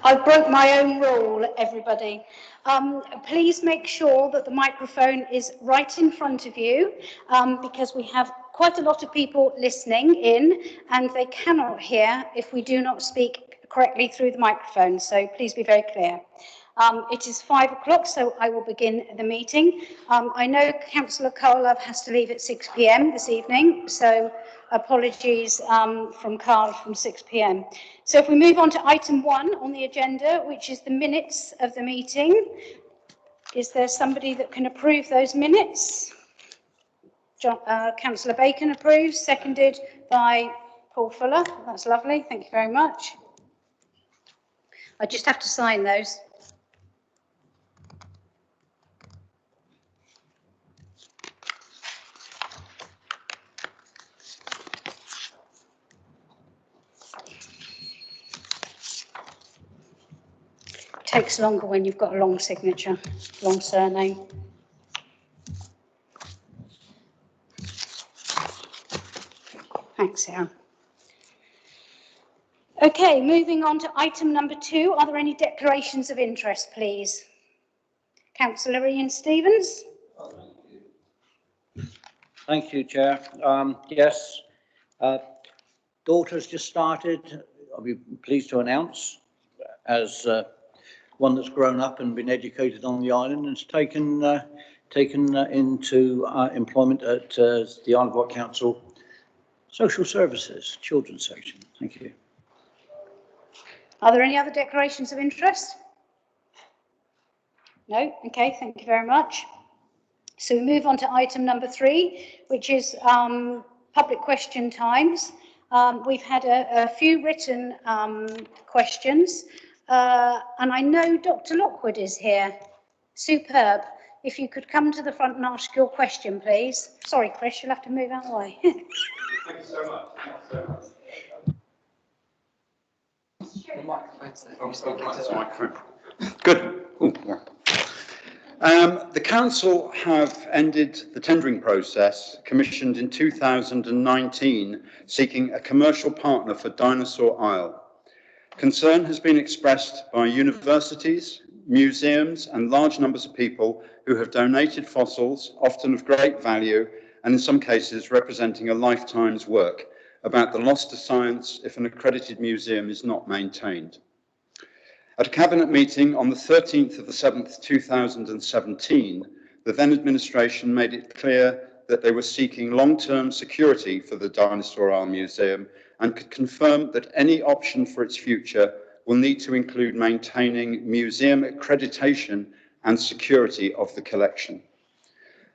I broke my own rule, everybody. Please make sure that the microphone is right in front of you, because we have quite a lot of people listening in and they cannot hear if we do not speak correctly through the microphone, so please be very clear. It is 5 o'clock, so I will begin the meeting. I know Councillor Carlove has to leave at 6 p.m. this evening, so apologies from Carl from 6 p.m. So if we move on to item 1 on the agenda, which is the minutes of the meeting. Is there somebody that can approve those minutes? Councillor Bacon approves, seconded by Paul Fuller. That's lovely, thank you very much. I just have to sign those. Takes longer when you've got a long signature, long surname. Thanks, Sarah. Okay, moving on to item number 2. Are there any declarations of interest, please? Councillor Ian Stevens. Thank you, Chair. Yes, daughter's just started. I'll be pleased to announce, as one that's grown up and been educated on the island, and has taken into employment at the Isle of Wight Council Social Services, Children's Section. Thank you. Are there any other declarations of interest? No? Okay, thank you very much. So we move on to item number 3, which is public question times. We've had a few written questions, and I know Dr. Lockwood is here. Superb. If you could come to the front and ask your question, please. Sorry, Chris, you'll have to move out of the way. Thank you so much. Thank you so much. The microphone's there. Oh, the microphone. Good. Ooh, yeah. The council have ended the tendering process commissioned in 2019 seeking a commercial partner for Dinosaur Isle. Concern has been expressed by universities, museums and large numbers of people who have donated fossils, often of great value and in some cases representing a lifetime's work, about the loss to science if an accredited museum is not maintained. At a cabinet meeting on the 13th of the 7th, 2017, the then administration made it clear that they were seeking long-term security for the Dinosaur Isle Museum and could confirm that any option for its future will need to include maintaining museum accreditation and security of the collection.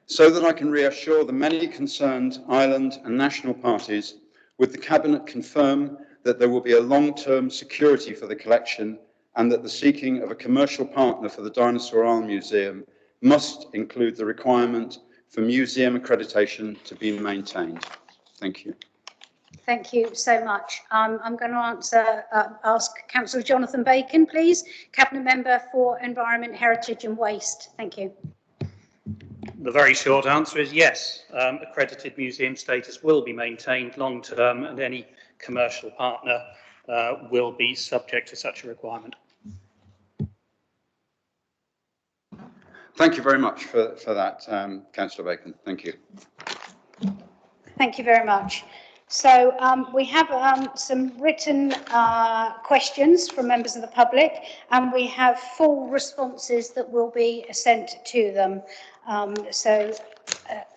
So that I can reassure the many concerned island and national parties, would the Cabinet confirm that there will be a long-term security for the collection and that the seeking of a commercial partner for the Dinosaur Isle Museum must include the requirement for museum accreditation to be maintained? Thank you. Thank you so much. I'm going to ask Councillor Jonathan Bacon, please, Cabinet Member for Environment, Heritage and Waste. Thank you. The very short answer is yes. Accredited museum status will be maintained long term and any commercial partner will be subject to such a requirement. Thank you very much for that, Councillor Bacon. Thank you. Thank you very much. So we have some written questions from members of the public, and we have full responses that will be sent to them.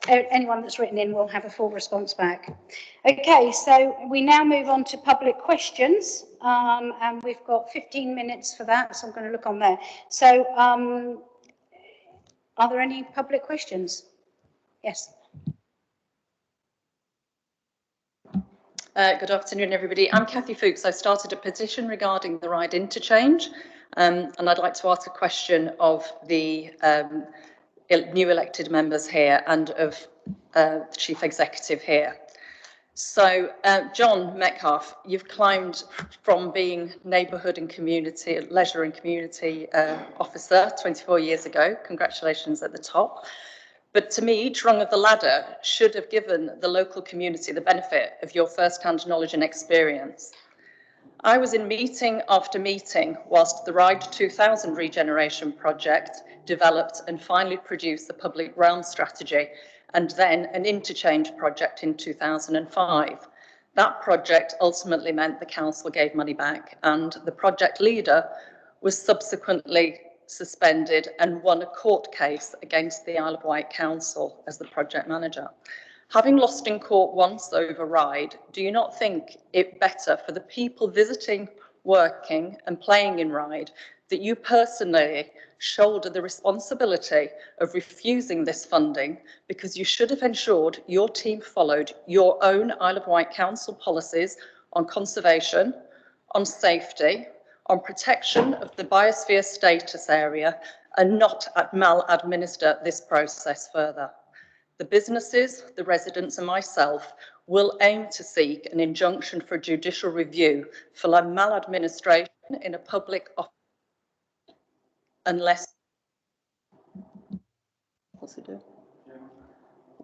Anyone that's written in will have a full response back. Okay, so we now move on to public questions, and we've got 15 minutes for that, so I'm going to look on there. So are there any public questions? Yes. Good afternoon, everybody. I'm Kathy Fuchs. I started a petition regarding the Ryde Interchange, and I'd like to ask a question of the new elected members here and of the Chief Executive here. So, John Metcalfe, you've climbed from being neighbourhood and community, leisure and community officer 24 years ago. Congratulations at the top. But to me, each rung of the ladder should have given the local community the benefit of your first-hand knowledge and experience. I was in meeting after meeting whilst the Ryde 2000 regeneration project developed and finally produced the public realm strategy, and then an interchange project in 2005. That project ultimately meant the council gave money back, and the project leader was subsequently suspended and won a court case against the Isle of Wight Council as the project manager. Having lost in court once over Ryde, do you not think it better for the people visiting, working and playing in Ryde that you personally shoulder the responsibility of refusing this funding, because you should have ensured your team followed your own Isle of Wight Council policies on conservation, on safety, on protection of the biosphere status area, and not maladminister this process further? The businesses, the residents and myself will aim to seek an injunction for judicial review for maladministration in a public office unless, what's it do?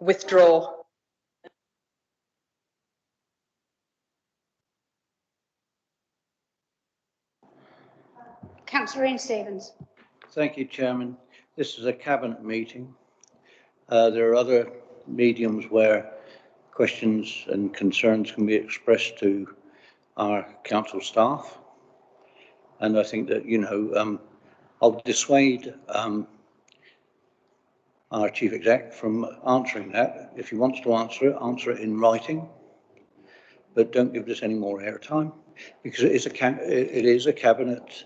Withdraw. Councillor Ian Stevens. Thank you, Chairman. This is a cabinet meeting. There are other mediums where questions and concerns can be expressed to our council staff. And I think that, I'll dissuade our chief exec from answering that. If he wants to answer it in writing, but don't give this any more airtime, because it is a cabinet.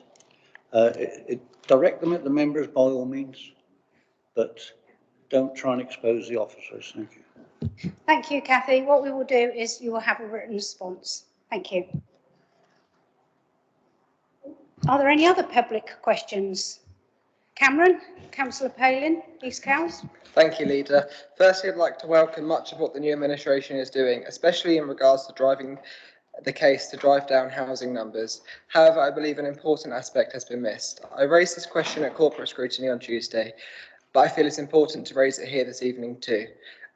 Direct them at the members by all means, but don't try and expose the officers. Thank you. Thank you, Kathy. What we will do is you will have a written response. Thank you. Are there any other public questions? Cameron, Councillor Palin, East Cowes. Thank you, Leader. Firstly, I'd like to welcome much of what the new administration is doing, especially in regards to driving the case to drive down housing numbers. However, I believe an important aspect has been missed. I raised this question at corporate scrutiny on Tuesday, but I feel it's important to raise it here this evening too.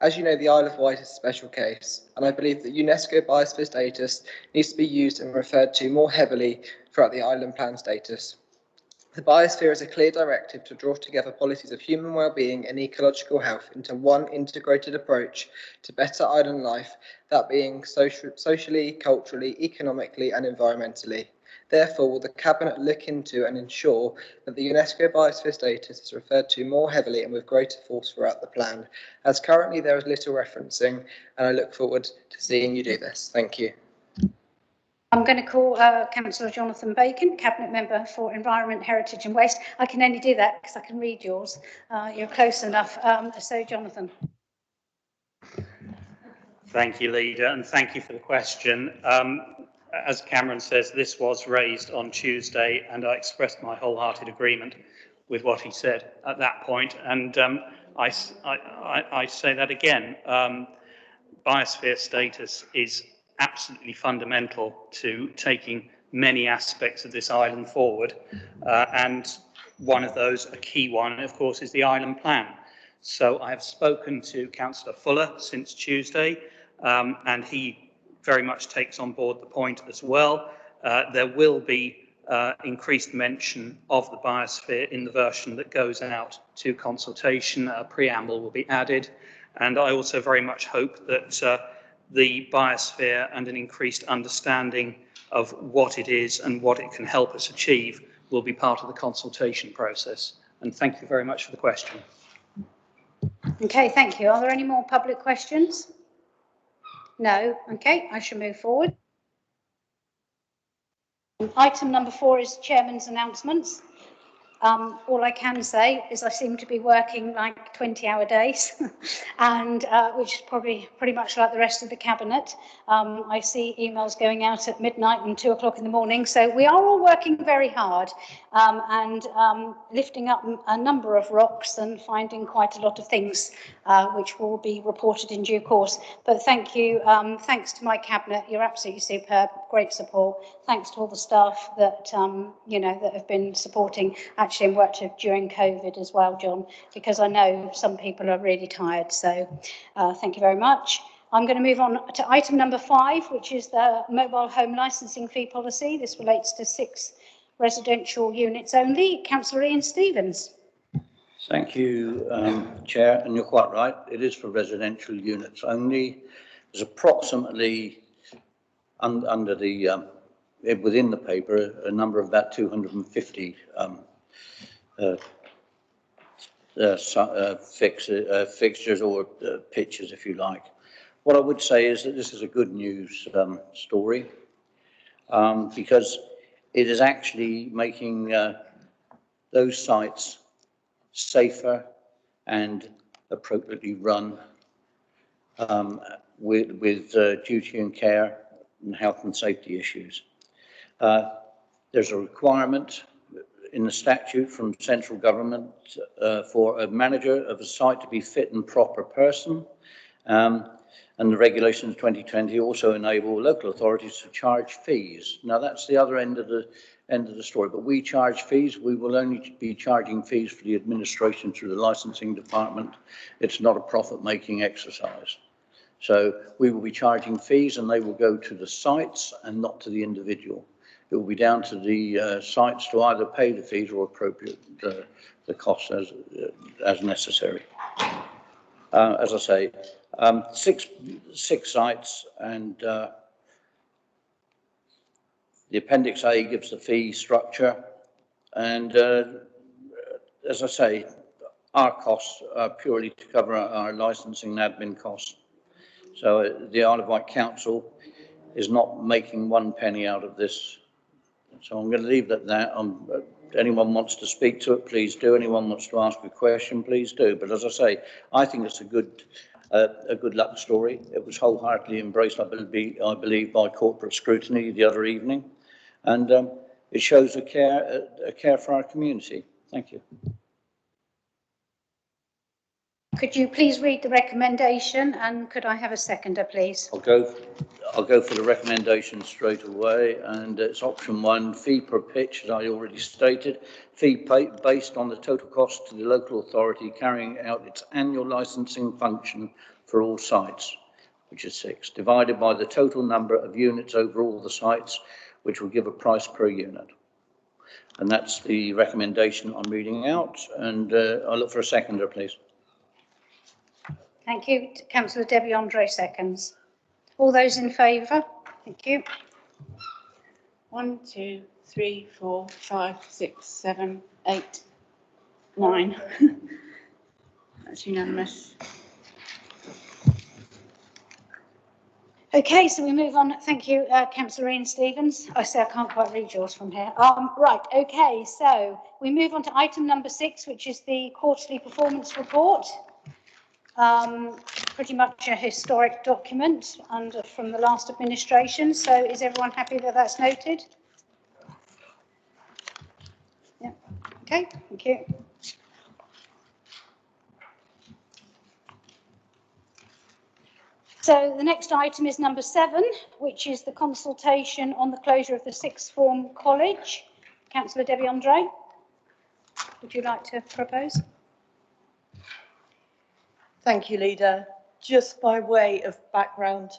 As you know, the Isle of Wight is a special case, and I believe that UNESCO biosphere status needs to be used and referred to more heavily throughout the island plan status. The biosphere is a clear directive to draw together policies of human well-being and ecological health into one integrated approach to better island life, that being socially, culturally, economically and environmentally. Therefore, will the Cabinet look into and ensure that the UNESCO biosphere status is referred to more heavily and with greater force throughout the plan, as currently there is little referencing, and I look forward to seeing you do this. Thank you. I'm going to call Councillor Jonathan Bacon, Cabinet Member for Environment, Heritage and Waste. I can only do that because I can read yours. You're close enough. So, Jonathan. Thank you, Leader, and thank you for the question. As Cameron says, this was raised on Tuesday, and I expressed my wholehearted agreement with what he said at that point. And I say that again. Biosphere status is absolutely fundamental to taking many aspects of this island forward, and one of those, a key one, of course, is the island plan. So I have spoken to Councillor Fuller since Tuesday, and he very much takes on board the point as well. There will be increased mention of the biosphere in the version that goes out to consultation. A preamble will be added, and I also very much hope that the biosphere and an increased understanding of what it is and what it can help us achieve will be part of the consultation process. And thank you very much for the question. Okay, thank you. Are there any more public questions? No. Okay, I shall move forward. Item number 4 is Chairman's announcements. All I can say is I seem to be working like 20-hour days, and which is probably pretty much like the rest of the Cabinet. I see emails going out at midnight and 2 o'clock in the morning, so we are all working very hard and lifting up a number of rocks and finding quite a lot of things which will be reported in due course. But thank you, thanks to my Cabinet, you're absolutely superb, great support. Thanks to all the staff that, that have been supporting actually and worked during COVID as well, John, because I know some people are really tired. So thank you very much. I'm going to move on to item number 5, which is the mobile home licensing fee policy. This relates to 6 residential units only. Councillor Ian Stevens. Thank you, Chair, and you're quite right. It is for residential units only. There's approximately, under the within the paper, a number of about 250 fixtures or pictures, if you like. What I would say is that this is a good news story because it is actually making those sites safer and appropriately run with duty and care and health and safety issues. There's a requirement in the statute from central government for a manager of a site to be fit and proper person. And the regulations 2020 also enable local authorities to charge fees. Now that's the other end of the story, but we charge fees. We will only be charging fees for the administration through the licensing department. It's not a profit-making exercise. So we will be charging fees and they will go to the sites and not to the individual. It will be down to the sites to either pay the fees or appropriate the costs as necessary. As I say, 6 sites, and the Appendix A gives the fee structure. And as I say, our costs are purely to cover our licensing and admin costs. So the Isle of Wight Council is not making 1 penny out of this. So I'm going to leave it at that. Anyone wants to speak to it, please do. Anyone wants to ask a question, please do. But as I say, I think it's a good luck story. It was wholeheartedly embraced, I believe, by corporate scrutiny the other evening, and it shows a care for our community. Thank you. Could you please read the recommendation, and could I have a seconder, please? I'll go for the recommendation straight away, and it's option 1, fee per pitch, as I already stated. Fee based on the total cost to the local authority carrying out its annual licensing function for all sites, which is 6, divided by the total number of units over all the sites, which will give a price per unit. And that's the recommendation I'm reading out, and I'll look for a seconder, please. Thank you. Councillor Debbie Andre seconds. All those in favour? Thank you. 1, 2, 3, 4, 5, 6, 7, 8, 9. That's unanimous. Okay, so we move on. Thank you, Councillor Ian Stevens. I say I can't quite read yours from here. Right, okay, so we move on to item number 6, which is the quarterly performance report. Pretty much a historic document from the last administration. So is everyone happy that that's noted? Yeah, okay, thank you. So the next item is number 7, which is the consultation on the closure of the sixth form college. Councillor Debbie Andre, would you like to propose? Thank you, Leader. Just by way of background,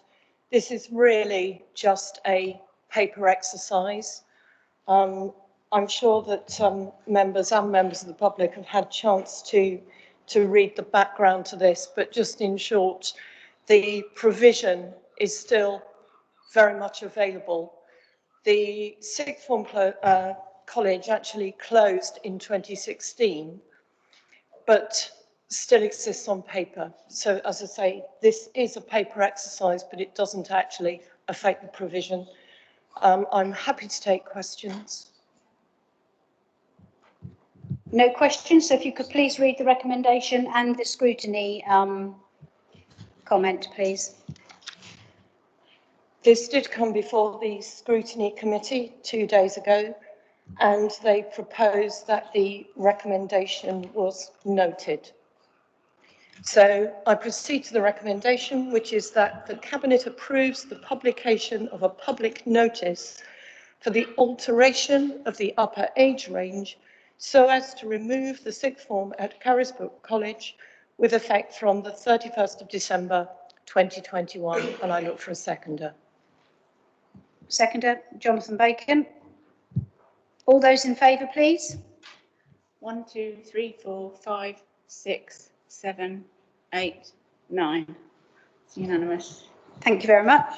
this is really just a paper exercise. I'm sure that members and members of the public have had a chance to read the background to this, but just in short, the provision is still very much available. The sixth form college actually closed in 2016, but still exists on paper. So as I say, this is a paper exercise, but it doesn't actually affect the provision. I'm happy to take questions. No questions, so if you could please read the recommendation and the scrutiny comment, please. This did come before the scrutiny committee 2 days ago, and they proposed that the recommendation was noted. So I proceed to the recommendation, which is that the Cabinet approves the publication of a public notice for the alteration of the upper age range so as to remove the sixth form at Carisbrooke College with effect from the 31st of December 2021, and I look for a seconder. Seconder, Jonathan Bacon. All those in favour, please. 1, 2, 3, 4, 5, 6, 7, 8, 9. It's unanimous. Thank you very much.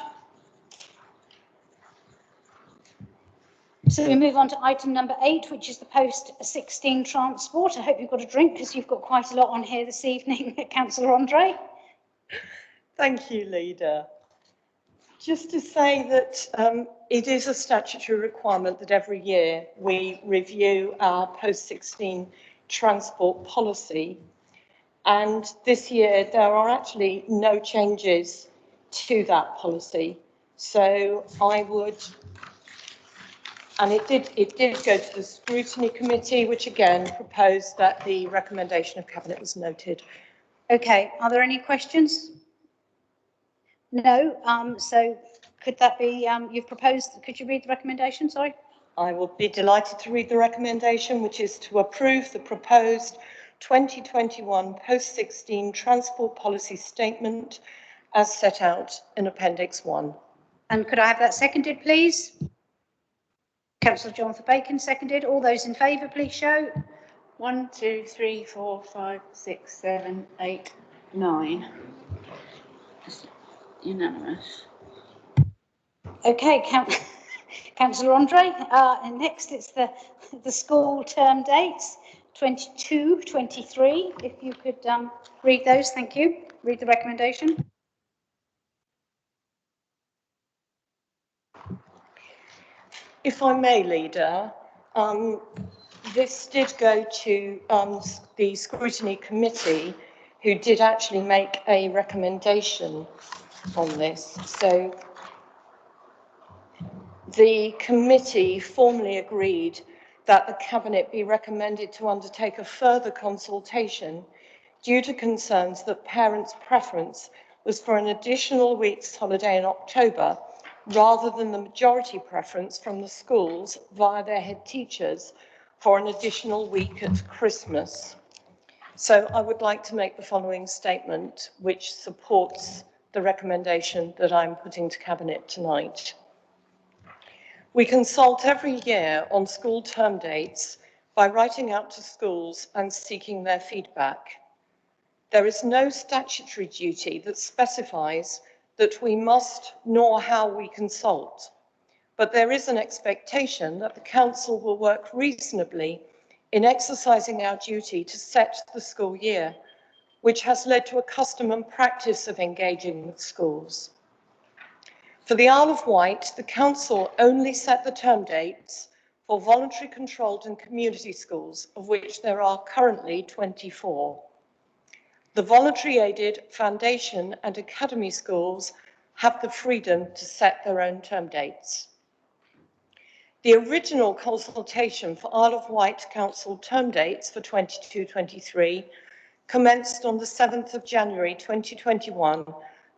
So we move on to item number 8, which is the post-16 transport. I hope you've got a drink because you've got quite a lot on here this evening, Councillor Andre. Thank you, Leader. Just to say that it is a statutory requirement that every year we review our post-16 transport policy. And this year there are actually no changes to that policy. So I would, and it did go to the scrutiny committee, which again proposed that the recommendation of Cabinet was noted. Okay, are there any questions? No, so could that be, you've proposed, could you read the recommendation, sorry? I will be delighted to read the recommendation, which is to approve the proposed 2021 post-16 transport policy statement as set out in Appendix 1. And could I have that seconded, please? Councillor Jonathan Bacon seconded. All those in favour, please show. 1, 2, 3, 4, 5, 6, 7, 8, 9. It's unanimous. Okay, Councillor Andre. And next it's the school term dates, 22, 23. If you could read those, thank you. Read the recommendation. If I may, Leader, this did go to the scrutiny committee, who did actually make a recommendation on this. So the committee formally agreed that the Cabinet be recommended to undertake a further consultation due to concerns that parents' preference was for an additional week's holiday in October rather than the majority preference from the schools via their head teachers for an additional week at Christmas. So I would like to make the following statement, which supports the recommendation that I'm putting to Cabinet tonight. We consult every year on school term dates by writing out to schools and seeking their feedback. There is no statutory duty that specifies that we must nor how we consult, but there is an expectation that the Council will work reasonably in exercising our duty to set the school year, which has led to a custom and practice of engaging with schools. For the Isle of Wight, the Council only set the term dates for voluntary controlled and community schools, of which there are currently 24. The voluntary aided, foundation and academy schools have the freedom to set their own term dates. The original consultation for Isle of Wight Council term dates for 22-23 commenced on the 7th of January 2021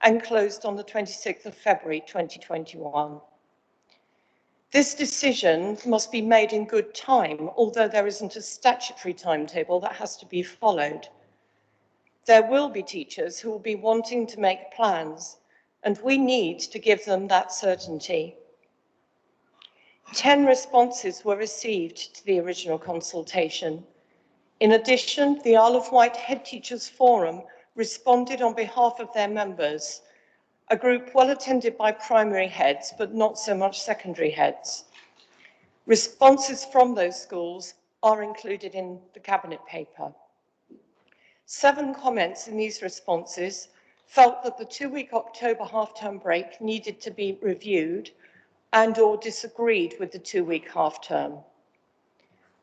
and closed on the 26th of February 2021. This decision must be made in good time, although there isn't a statutory timetable that has to be followed. There will be teachers who will be wanting to make plans, and we need to give them that certainty. 10 responses were received to the original consultation. In addition, the Isle of Wight Head Teachers Forum responded on behalf of their members, a group well attended by primary heads, but not so much secondary heads. Responses from those schools are included in the Cabinet paper. 7 comments in these responses felt that the 2-week October half-term break needed to be reviewed and/or disagreed with the 2-week half-term.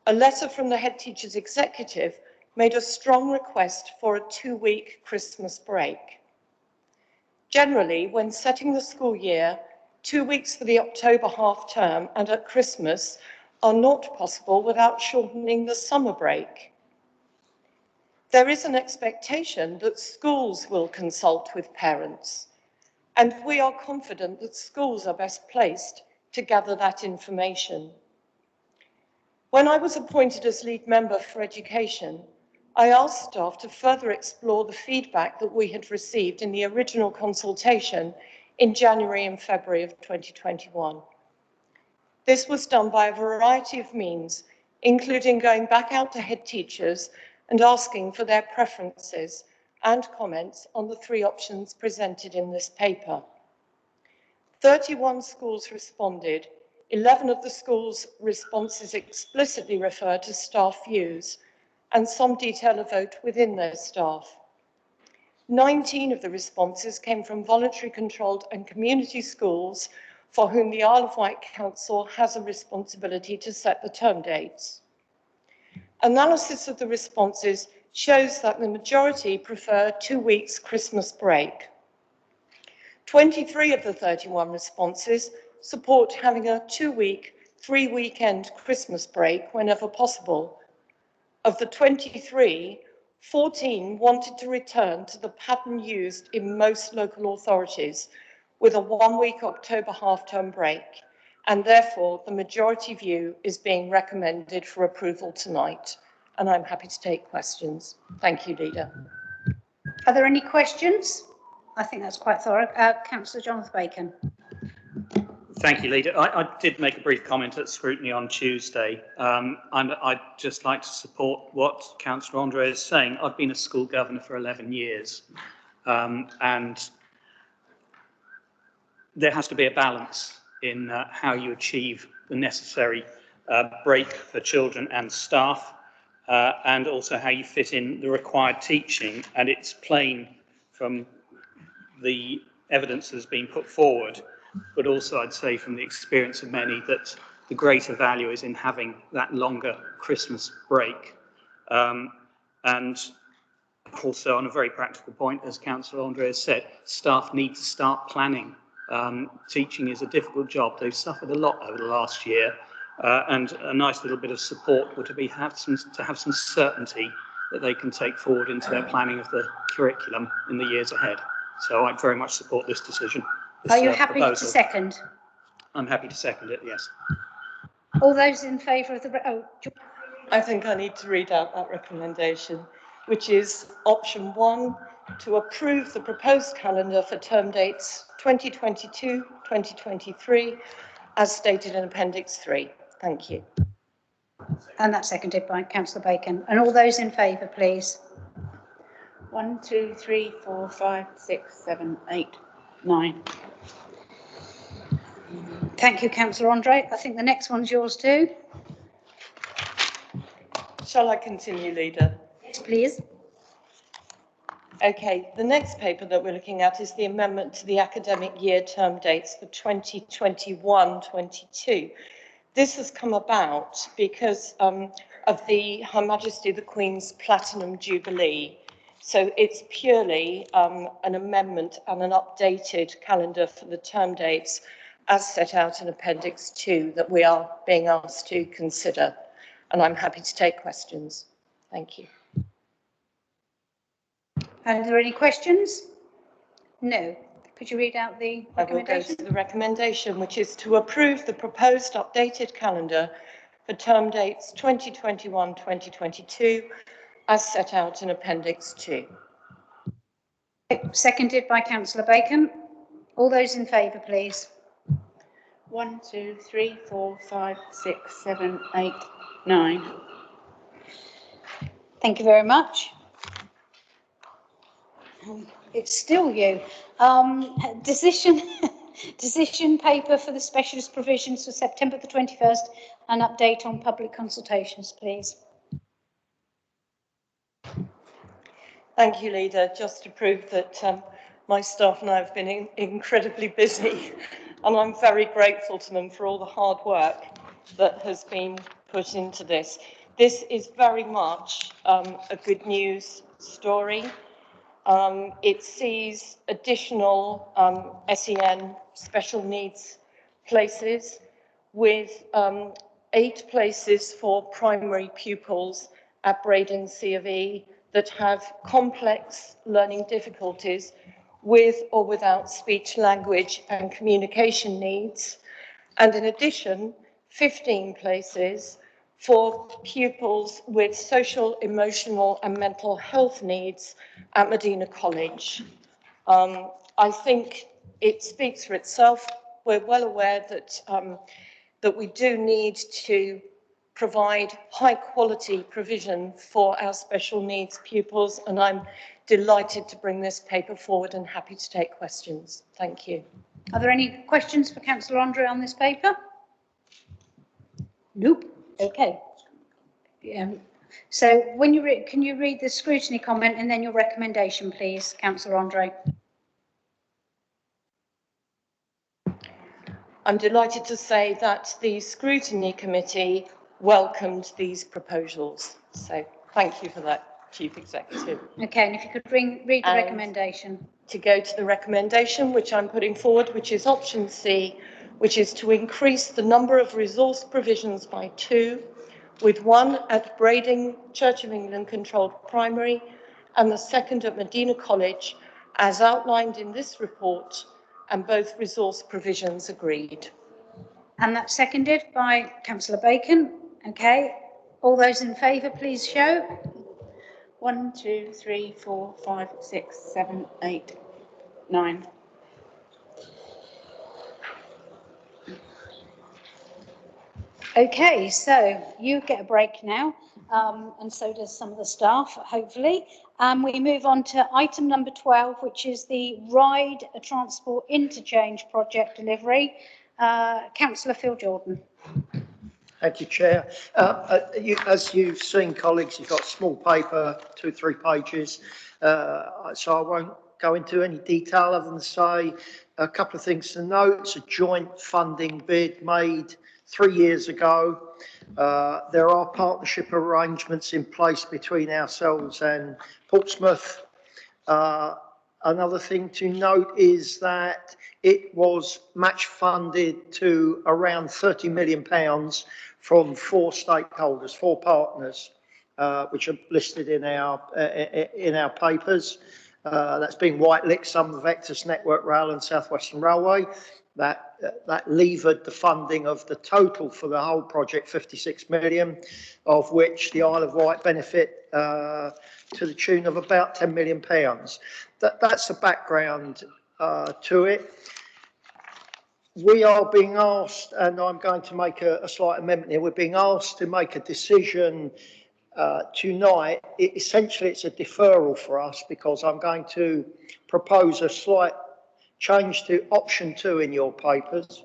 A letter from the head teacher's executive made a strong request for a 2-week Christmas break. Generally, when setting the school year, 2 weeks for the October half-term and at Christmas are not possible without shortening the summer break. There is an expectation that schools will consult with parents, and we are confident that schools are best placed to gather that information. When I was appointed as lead member for education, I asked staff to further explore the feedback that we had received in the original consultation in January and February of 2021. This was done by a variety of means, including going back out to head teachers and asking for their preferences and comments on the 3 options presented in this paper. 31 schools responded. 11 of the schools' responses explicitly refer to staff views, and some detail a vote within their staff. 19 of the responses came from voluntary controlled and community schools for whom the Isle of Wight Council has a responsibility to set the term dates. Analysis of the responses shows that the majority prefer 2 weeks Christmas break. 23 of the 31 responses support having a 2-week, 3-weekend Christmas break whenever possible. Of the 23, 14 wanted to return to the pattern used in most local authorities, with a 1-week October half-term break, and therefore the majority view is being recommended for approval tonight. And I'm happy to take questions. Thank you, Leader. Are there any questions? I think that's quite thorough. Councillor Jonathan Bacon. Thank you, Leader. I did make a brief comment at scrutiny on Tuesday, and I'd just like to support what Councillor Andre is saying. I've been a school governor for 11 years, and there has to be a balance in how you achieve the necessary break for children and staff, and also how you fit in the required teaching. And it's plain from the evidence that has been put forward, but also I'd say from the experience of many, that the greater value is in having that longer Christmas break. And also on a very practical point, as Councillor Andre has said, staff need to start planning. Teaching is a difficult job. They've suffered a lot over the last year, and a nice little bit of support would be to have some certainty that they can take forward into their planning of the curriculum in the years ahead. So I very much support this decision. Are you happy to second? I'm happy to second it, yes. All those in favour of the... I think I need to read out that recommendation, which is option 1, to approve the proposed calendar for term dates 2022-2023, as stated in Appendix 3. Thank you. And that's seconded by Councillor Bacon. And all those in favour, please. 1, 2, 3, 4, 5, 6, 7, 8, 9. Thank you, Councillor Andre. I think the next one's yours too. Shall I continue, Leader? Yes, please. Okay, the next paper that we're looking at is the amendment to the academic year term dates for 2021-22. This has come about because of Her Majesty the Queen's Platinum Jubilee. So it's purely an amendment and an updated calendar for the term dates as set out in Appendix 2 that we are being asked to consider. And I'm happy to take questions. Thank you. Are there any questions? No. Could you read out the recommendation? I will go to the recommendation, which is to approve the proposed updated calendar for term dates 2021-2022 as set out in Appendix 2. Seconded by Councillor Bacon. All those in favour, please. 1, 2, 3, 4, 5, 6, 7, 8, 9. Thank you very much. It's still you. Decision paper for the specialist provisions for September the 21st, an update on public consultations, please. Thank you, Leader. Just to prove that my staff and I have been incredibly busy, and I'm very grateful to them for all the hard work that has been put into this. This is very much a good news story. It sees additional SEN special needs places with 8 places for primary pupils at Braden C of E that have complex learning difficulties with or without speech, language and communication needs. And in addition, 15 places for pupils with social, emotional and mental health needs at Medina College. I think it speaks for itself. We're well aware that, that we do need to provide high quality provision for our special needs pupils, and I'm delighted to bring this paper forward and happy to take questions. Thank you. Are there any questions for Councillor Andre on this paper? Nope. Okay. So when you can you read the scrutiny comment and then your recommendation, please, Councillor Andre? I'm delighted to say that the scrutiny committee welcomed these proposals. So thank you for that, Chief Executive. Okay, and if you could read the recommendation. To go to the recommendation which I'm putting forward, which is option C, which is to increase the number of resource provisions by 2, with 1 at Brading Church of England controlled primary and the 2nd at Medina College, as outlined in this report, and both resource provisions agreed. And that's seconded by Councillor Bacon. Okay, all those in favour, please show. 1, 2, 3, 4, 5, 6, 7, 8, 9. Okay, so you get a break now, and so does some of the staff, hopefully. We move on to item number 12, which is the Ryde Transport Interchange project delivery. Councillor Phil Jordan. Thank you, Chair. As you've seen, colleagues, you've got small paper, 2-3 pages, so I won't go into any detail other than say a couple of things to note. It's a joint funding bid made 3 years ago. There are partnership arrangements in place between ourselves and Portsmouth. Another thing to note is that it was match funded to around £30 million from 4 stakeholders, 4 partners, which are listed in our papers. That's been Whitelick, Southern Vectors, Network Rail and South Western Railway. That levered the funding of the total for the whole project, 56 million, of which the Isle of Wight benefit to the tune of about £10 million. That's the background to it. We are being asked, and I'm going to make a slight amendment here, we're being asked to make a decision tonight. Essentially, it's a deferral for us because I'm going to propose a slight change to option 2 in your papers,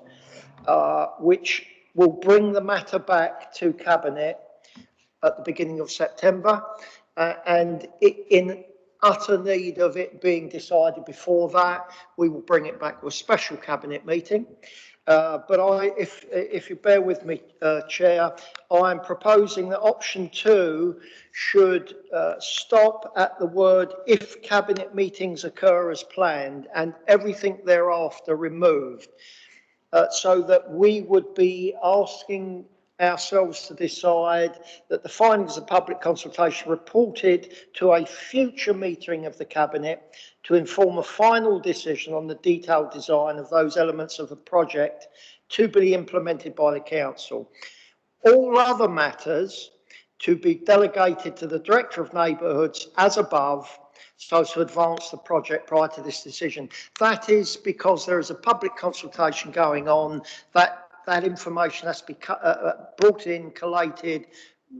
which will bring the matter back to Cabinet at the beginning of September, and in utter need of it being decided before that, we will bring it back to a special Cabinet meeting. But if you bear with me, Chair, I'm proposing that option 2 should stop at the word "if Cabinet meetings occur as planned" and everything thereafter removed, so that we would be asking ourselves to decide that the findings of public consultation reported to a future meeting of the Cabinet to inform a final decision on the detailed design of those elements of the project to be implemented by the Council. All other matters to be delegated to the Director of Neighbourhoods as above, so to advance the project prior to this decision. That is because there is a public consultation going on, that information has to be brought in, collated,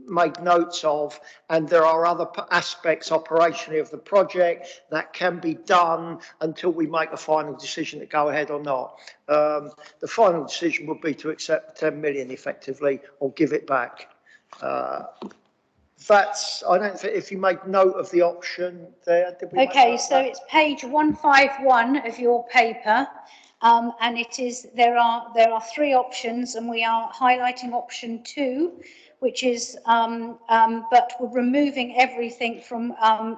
made notes of, and there are other aspects operationally of the project that can be done until we make a final decision to go ahead or not. The final decision would be to accept 10 million effectively or give it back. That's, I don't think, if you make note of the option there. Did we Okay, so it's page 151 of your paper. And it is there are 3 options, and we are highlighting option 2, which is but we're removing everything from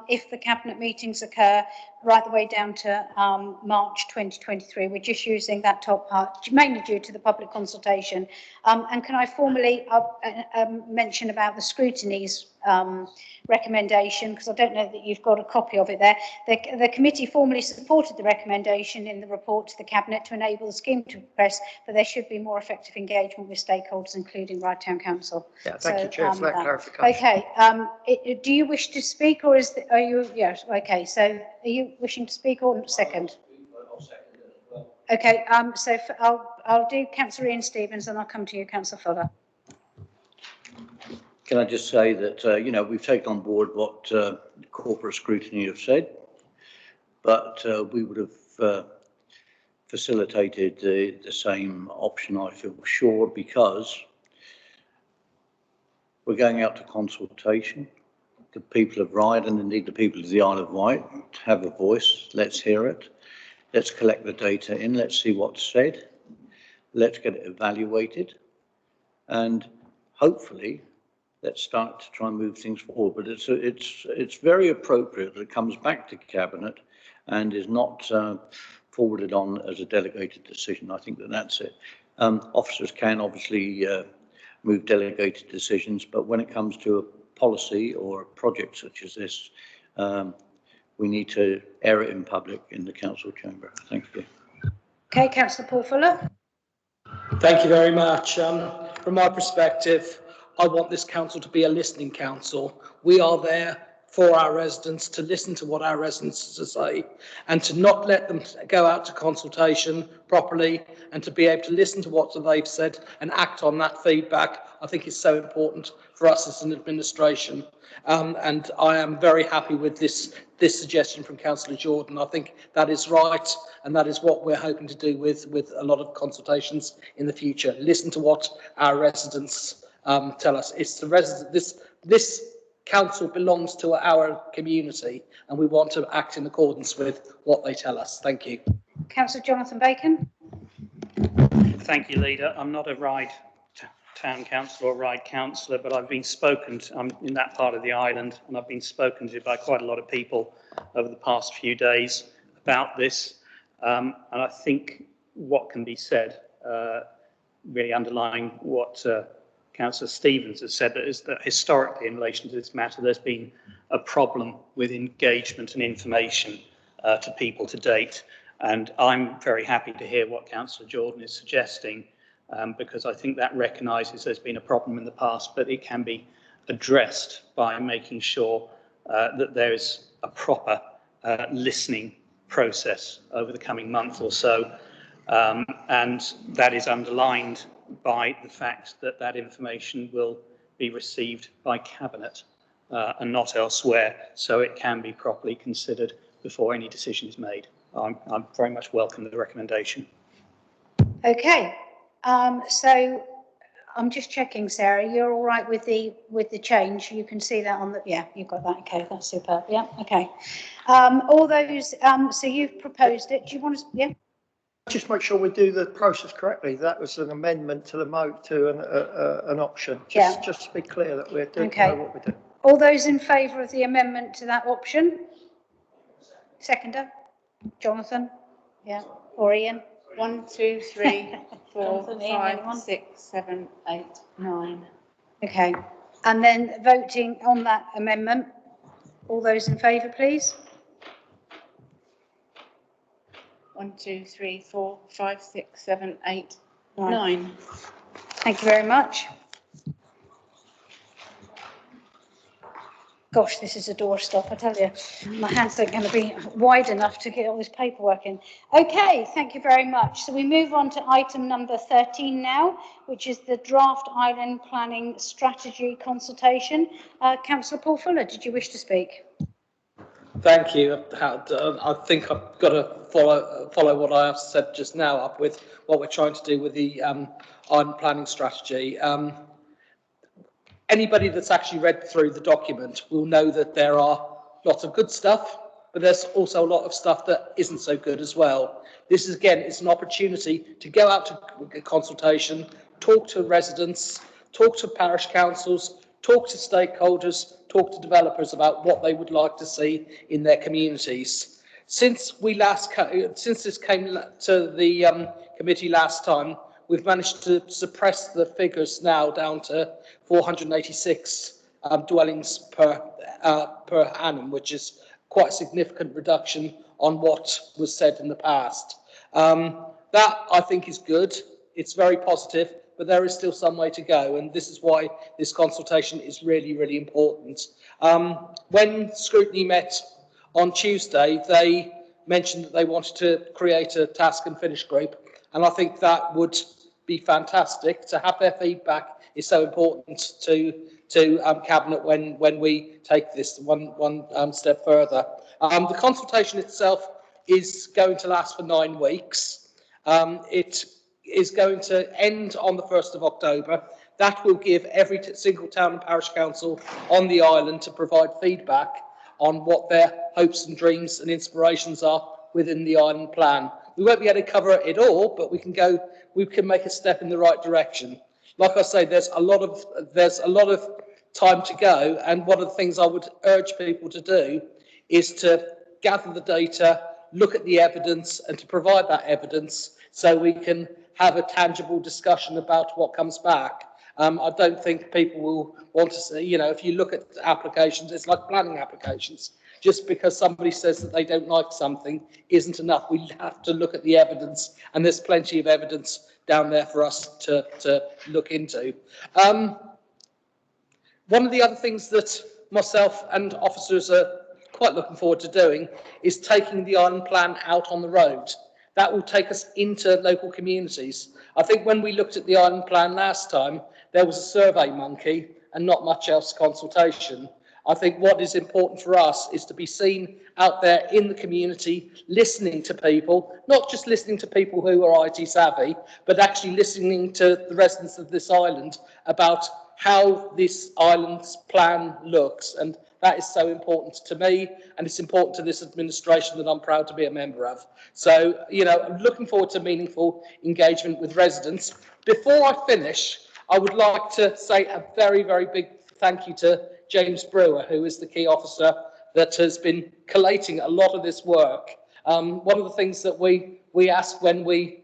if the Cabinet meetings occur right the way down to March 2023. We're just using that top part, mainly due to the public consultation. And can I formally mention about the scrutinies recommendation, because I don't know that you've got a copy of it there. The committee formally supported the recommendation in the report to the Cabinet to enable the scheme to progress, but there should be more effective engagement with stakeholders, including Ryde Town Council. Yeah, thank you, Chair, for that clarification. Okay, do you wish to speak, or are you, yes, okay, so are you wishing to speak or second? Okay, I'll do Councillor Ian Stevens and I'll come to you, Councillor Fuller. Can I just say that, you know, we've taken on board what corporate scrutiny have said, but we would have facilitated the same option, I feel sure, because we're going out to consultation. The people of Ryde and indeed the people of the Isle of Wight have a voice. Let's hear it. Let's collect the data in. Let's see what's said. Let's get it evaluated. And hopefully, let's start to try and move things forward. But it's very appropriate that it comes back to Cabinet and is not forwarded on as a delegated decision. I think that that's it. Officers can obviously move delegated decisions, but when it comes to a policy or a project such as this, we need to air it in public in the council chamber. Thank you. Okay, Councillor Paul Fuller. Thank you very much. From my perspective, I want this council to be a listening council. We are there for our residents, to listen to what our residents have to say, and to not let them go out to consultation properly, and to be able to listen to what they've said and act on that feedback. I think is so important for us as an administration. And I am very happy with this suggestion from Councillor Jordan. I think that is right, and that is what we're hoping to do with a lot of consultations in the future. Listen to what our residents tell us. It's the residents. This council belongs to our community, and we want to act in accordance with what they tell us. Thank you. Councillor Jonathan Bacon. Thank you, Leader. I'm not a Ryde Town Councillor or Ryde Councillor, but I've been spoken to, I'm in that part of the island, and I've been spoken to by quite a lot of people over the past few days about this. And I think what can be said, really underlying what Councillor Stevens has said, that is that historically in relation to this matter, there's been a problem with engagement and information to people to date. And I'm very happy to hear what Councillor Jordan is suggesting, because I think that recognises there's been a problem in the past, but it can be addressed by making sure that there's a proper listening process over the coming month or so. And that is underlined by the fact that that information will be received by Cabinet and not elsewhere, so it can be properly considered before any decision is made. I very much welcome the recommendation. Okay, so I'm just checking, Sarah, you're all right with the change? You can see that on the, yeah, you've got that. Okay, that's superb. Yeah, okay. All those, so you've proposed it. Do you want to, yeah? Just make sure we do the process correctly. That was an amendment to an option. Just to be clear that we're doing what we're doing. All those in favour of the amendment to that option? Seconder? Jonathan? Yeah. Or Ian? 1, 2, 3, 4, Jonathan, Ian, 5, anyone? 6, 7, 8, 9. Okay. And then voting on that amendment. All those in favour, please? 1, 2, 3, 4, 5, 6, 7, 8, 9. Thank you very much. Gosh, this is a doorstop, I tell you. My hands aren't going to be wide enough to get all this paperwork in. Okay, thank you very much. So we move on to item number 13 now, which is the draft island planning strategy consultation. Councillor Paul Fuller, did you wish to speak? Thank you. I think I've got to follow what I have said just now up with what we're trying to do with the island planning strategy. Anybody that's actually read through the document will know that there are lots of good stuff, but there's also a lot of stuff that isn't so good as well. This is, again, it's an opportunity to go out to consultation, talk to residents, talk to parish councils, talk to stakeholders, talk to developers about what they would like to see in their communities. Since this came to the committee last time, we've managed to suppress the figures now down to 486 dwellings per annum, which is quite a significant reduction on what was said in the past. That I think is good. It's very positive, but there is still some way to go, and this is why this consultation is really, really important. When scrutiny met on Tuesday, they mentioned that they wanted to create a task and finish group, and I think that would be fantastic. To have their feedback is so important to Cabinet when we take this one step further. The consultation itself is going to last for 9 weeks. It is going to end on the 1st of October. That will give every single town and parish council on the island to provide feedback on what their hopes and dreams and inspirations are within the island plan. We won't be able to cover it all, but we can make a step in the right direction. Like I say, there's a lot of time to go, and one of the things I would urge people to do is to gather the data, look at the evidence, and to provide that evidence so we can have a tangible discussion about what comes back. I don't think people will want to see, if you look at applications, it's like planning applications. Just because somebody says that they don't like something isn't enough. We have to look at the evidence, and there's plenty of evidence down there for us to look into. One of the other things that myself and officers are quite looking forward to doing is taking the island plan out on the road. That will take us into local communities. I think when we looked at the island plan last time, there was a survey monkey and not much else consultation. I think what is important for us is to be seen out there in the community, listening to people, not just listening to people who are IT savvy, but actually listening to the residents of this island about how this island's plan looks. And that is so important to me, and it's important to this administration that I'm proud to be a member of. So, I'm looking forward to meaningful engagement with residents. Before I finish, I would like to say a very, very big thank you to James Brewer, who is the key officer that has been collating a lot of this work. One of the things that we asked when we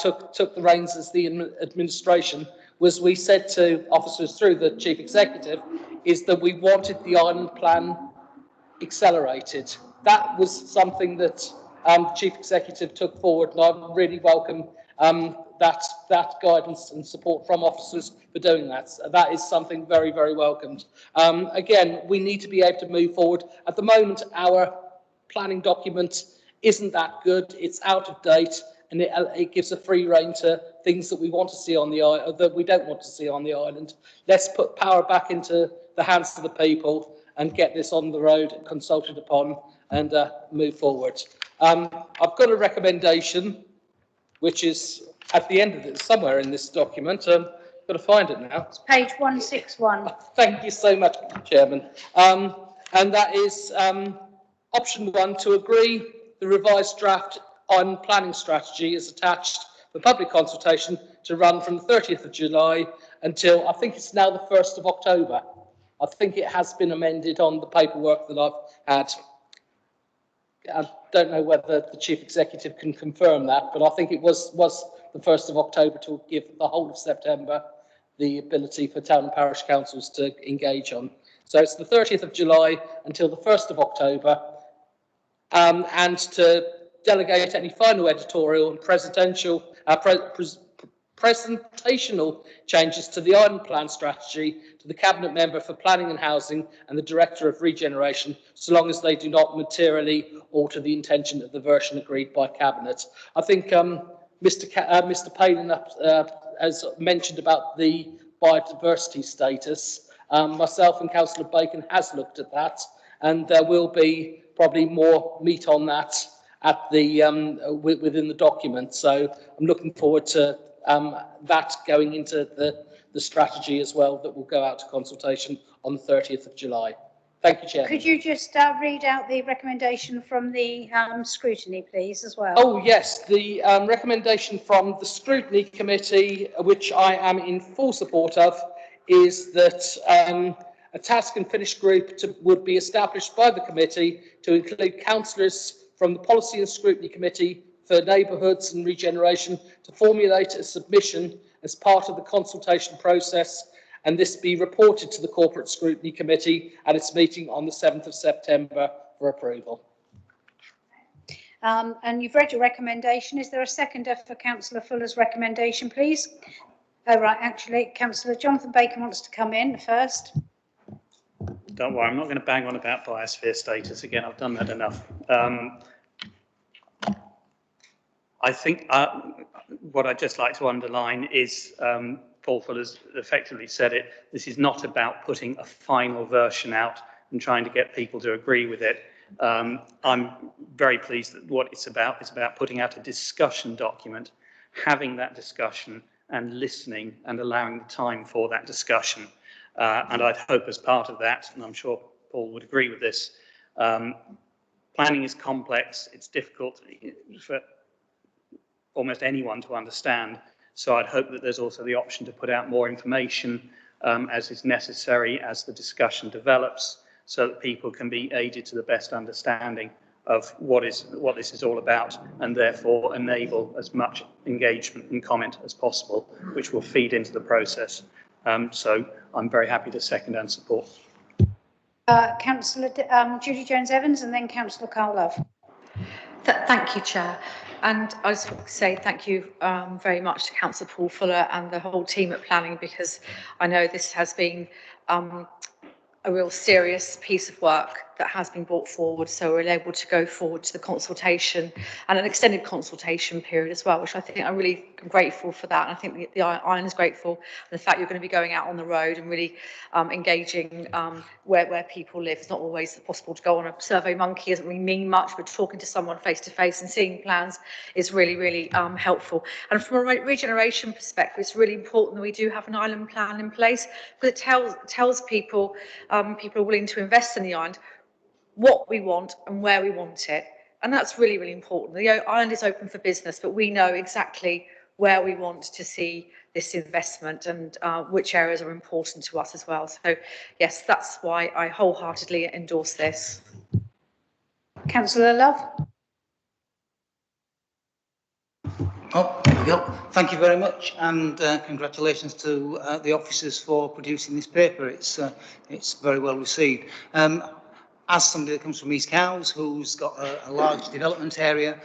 took the reins as the administration was we said to officers through the Chief Executive is that we wanted the island plan accelerated. That was something that the Chief Executive took forward, and I really welcome that guidance and support from officers for doing that. That is something very, very welcomed. Again, we need to be able to move forward. At the moment, our planning document isn't that good. It's out of date, and it gives a free rein to things that we want to see on the island, that we don't want to see on the island. Let's put power back into the hands of the people and get this on the road, consulted upon, and move forward. I've got a recommendation, which is at the end of it, somewhere in this document. Got to find it now. It's page 161. Thank you so much, Chairman. And that is option 1, to agree the revised draft on planning strategy is attached for public consultation to run from the 30th of July until, I think it's now the 1st of October. I think it has been amended on the paperwork that I've had. I don't know whether the Chief Executive can confirm that, but I think it was the 1st of October to give the whole of September the ability for town and parish councils to engage on. So it's the 30th of July until the 1st of October, and to delegate any final editorial and presentational changes to the island plan strategy to the Cabinet Member for Planning and Housing and the Director of Regeneration, so long as they do not materially alter the intention of the version agreed by Cabinet. I think Mr. Palin has mentioned about the biodiversity status. Myself and Councillor Bacon has looked at that, and there will be probably more meat on that at the within the document. So I'm looking forward to that going into the strategy as well, that will go out to consultation on the 30th of July. Thank you, Chair. Could you just read out the recommendation from the scrutiny, please, as well? Oh, yes. The recommendation from the Scrutiny Committee, which I am in full support of, is that a task and finish group would be established by the committee to include councillors from the Policy and Scrutiny Committee for Neighbourhoods and Regeneration to formulate a submission as part of the consultation process, and this be reported to the Corporate Scrutiny Committee at its meeting on the 7th of September for approval. And you've read your recommendation. Is there a seconder for Councillor Fuller's recommendation, please? Oh, right, actually, Councillor Jonathan Bacon wants to come in first. Don't worry, I'm not going to bang on about biosphere status again. I've done that enough. I think what I'd just like to underline is Paul Fuller's effectively said it. This is not about putting a final version out and trying to get people to agree with it. I'm very pleased that what it's about is about putting out a discussion document, having that discussion and listening and allowing the time for that discussion. And I'd hope as part of that, and I'm sure Paul would agree with this, planning is complex, it's difficult for almost anyone to understand. So I'd hope that there's also the option to put out more information as is necessary as the discussion develops, so that people can be aided to the best understanding of what this is all about, and therefore enable as much engagement and comment as possible, which will feed into the process. So I'm very happy to second and support. Councillor Julie Jones-Evans and then Councillor Carl Love. Thank you, Chair. And I just want to say thank you very much to Councillor Paul Fuller and the whole team at Planning, because I know this has been a real serious piece of work that has been brought forward, so we're able to go forward to the consultation and an extended consultation period as well, which I think I'm really grateful for that. And I think the Island is grateful for the fact you're going to be going out on the road and really engaging where people live. It's not always possible to go on a survey monkey, doesn't really mean much, but talking to someone face to face and seeing plans is really, really helpful. And from a regeneration perspective, it's really important that we do have an island plan in place, because it tells people, people are willing to invest in the island, what we want and where we want it. And that's really, really important. The island is open for business, but we know exactly where we want to see this investment and which areas are important to us as well. So yes, that's why I wholeheartedly endorse this. Councillor Love. Oh, there we go. Thank you very much, and congratulations to the officers for producing this paper. It's very well received. As somebody that comes from East Cowes, who's got a large development area,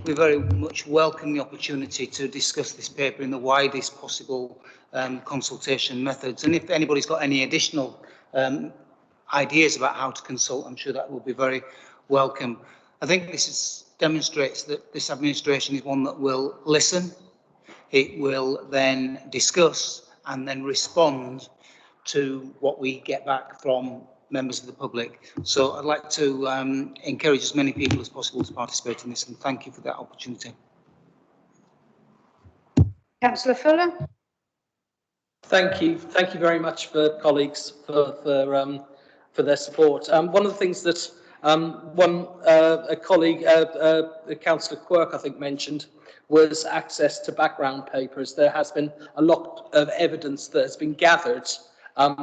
we very much welcome the opportunity to discuss this paper in the widest possible consultation methods. And if anybody's got any additional ideas about how to consult, I'm sure that will be very welcome. I think this demonstrates that this administration is one that will listen, it will then discuss and then respond to what we get back from members of the public. So I'd like to encourage as many people as possible to participate in this, and thank you for that opportunity. Councillor Fuller. Thank you very much for colleagues for their support. One of the things that a colleague, Councillor Quirk, I think, mentioned was access to background papers. There has been a lot of evidence that has been gathered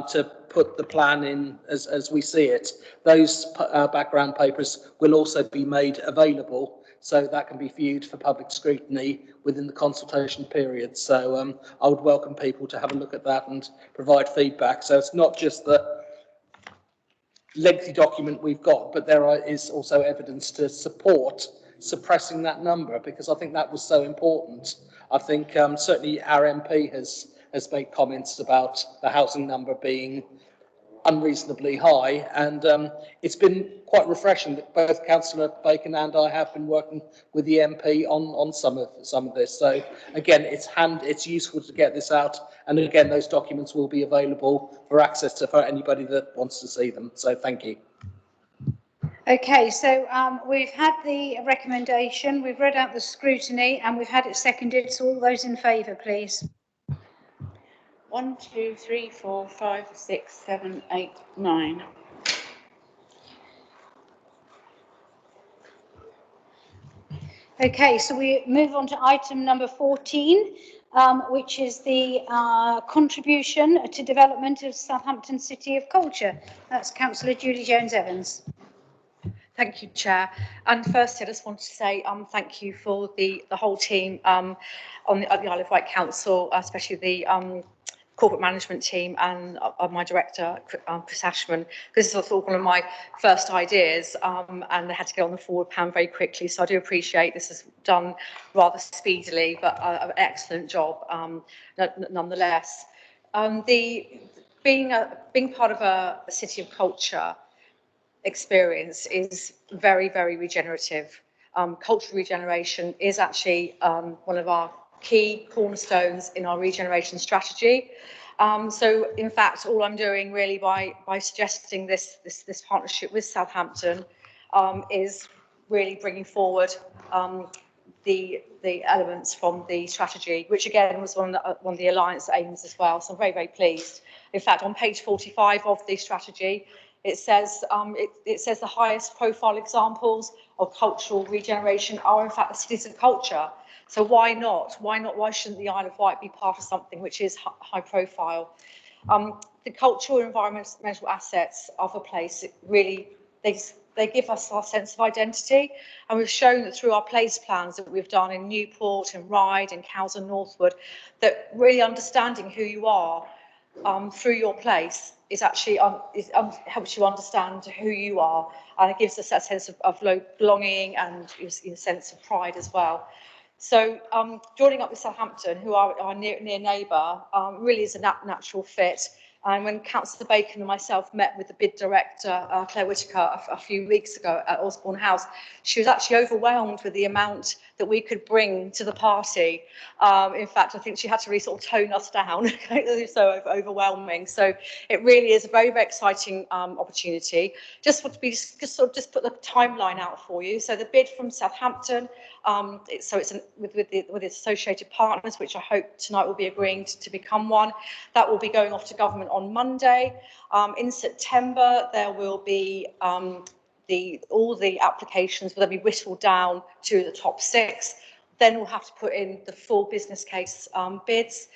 to put the plan in as we see it. Those background papers will also be made available, so that can be viewed for public scrutiny within the consultation period. So I would welcome people to have a look at that and provide feedback. So it's not just the lengthy document we've got, but there is also evidence to support suppressing that number, because I think that was so important. I think certainly our MP has made comments about the housing number being unreasonably high, and it's been quite refreshing that both Councillor Bacon and I have been working with the MP on some of this. So again, it's useful to get this out, and again, those documents will be available for access for anybody that wants to see them. So thank you. Okay, so we've had the recommendation, we've read out the scrutiny, and we've had it seconded. So all those in favour, please. 1, 2, 3, 4, 5, 6, 7, 8, 9. Okay, so we move on to item number 14, which is the contribution to development of Southampton City of Culture. That's Councillor Julie Jones-Evans. Thank you, Chair. And first, I just want to say thank you for the whole team at the Isle of Wight Council, especially the corporate management team and my director, Chris Ashman, because this was one of my first ideas, and they had to get on the forward plan very quickly. So I do appreciate this is done rather speedily, but an excellent job nonetheless. Being part of a city of culture experience is very, very regenerative. Cultural regeneration is actually one of our key cornerstones in our regeneration strategy. So in fact, all I'm doing really by suggesting this partnership with Southampton is really bringing forward the elements from the strategy, which again was one of the alliance aims as well. So I'm very, very pleased. In fact, on page 45 of the strategy, it says the highest profile examples of cultural regeneration are in fact the cities of culture. So why not? Why shouldn't the Isle of Wight be part of something which is high profile? The cultural and environmental assets of a place, really, they give us our sense of identity, and we've shown that through our place plans that we've done in Newport and Ryde and Cowes and Northwood, that really understanding who you are through your place is actually helps you understand who you are, and it gives us that sense of belonging and a sense of pride as well. So joining up with Southampton, who are our near neighbour, really is a natural fit. And when Councillor Bacon and myself met with the bid director, Claire Whitaker, a few weeks ago at Osborne House, she was actually overwhelmed with the amount that we could bring to the party. In fact, I think she had to really sort of tone us down. It was so overwhelming. So it really is a very, very exciting opportunity. Just put the timeline out for you. So the bid from Southampton, it's with its associated partners, which I hope tonight will be agreeing to become one. That will be going off to government on Monday. In September, there will be all the applications will then be whittled down to the top 6. Then we'll have to put in the full business case bids,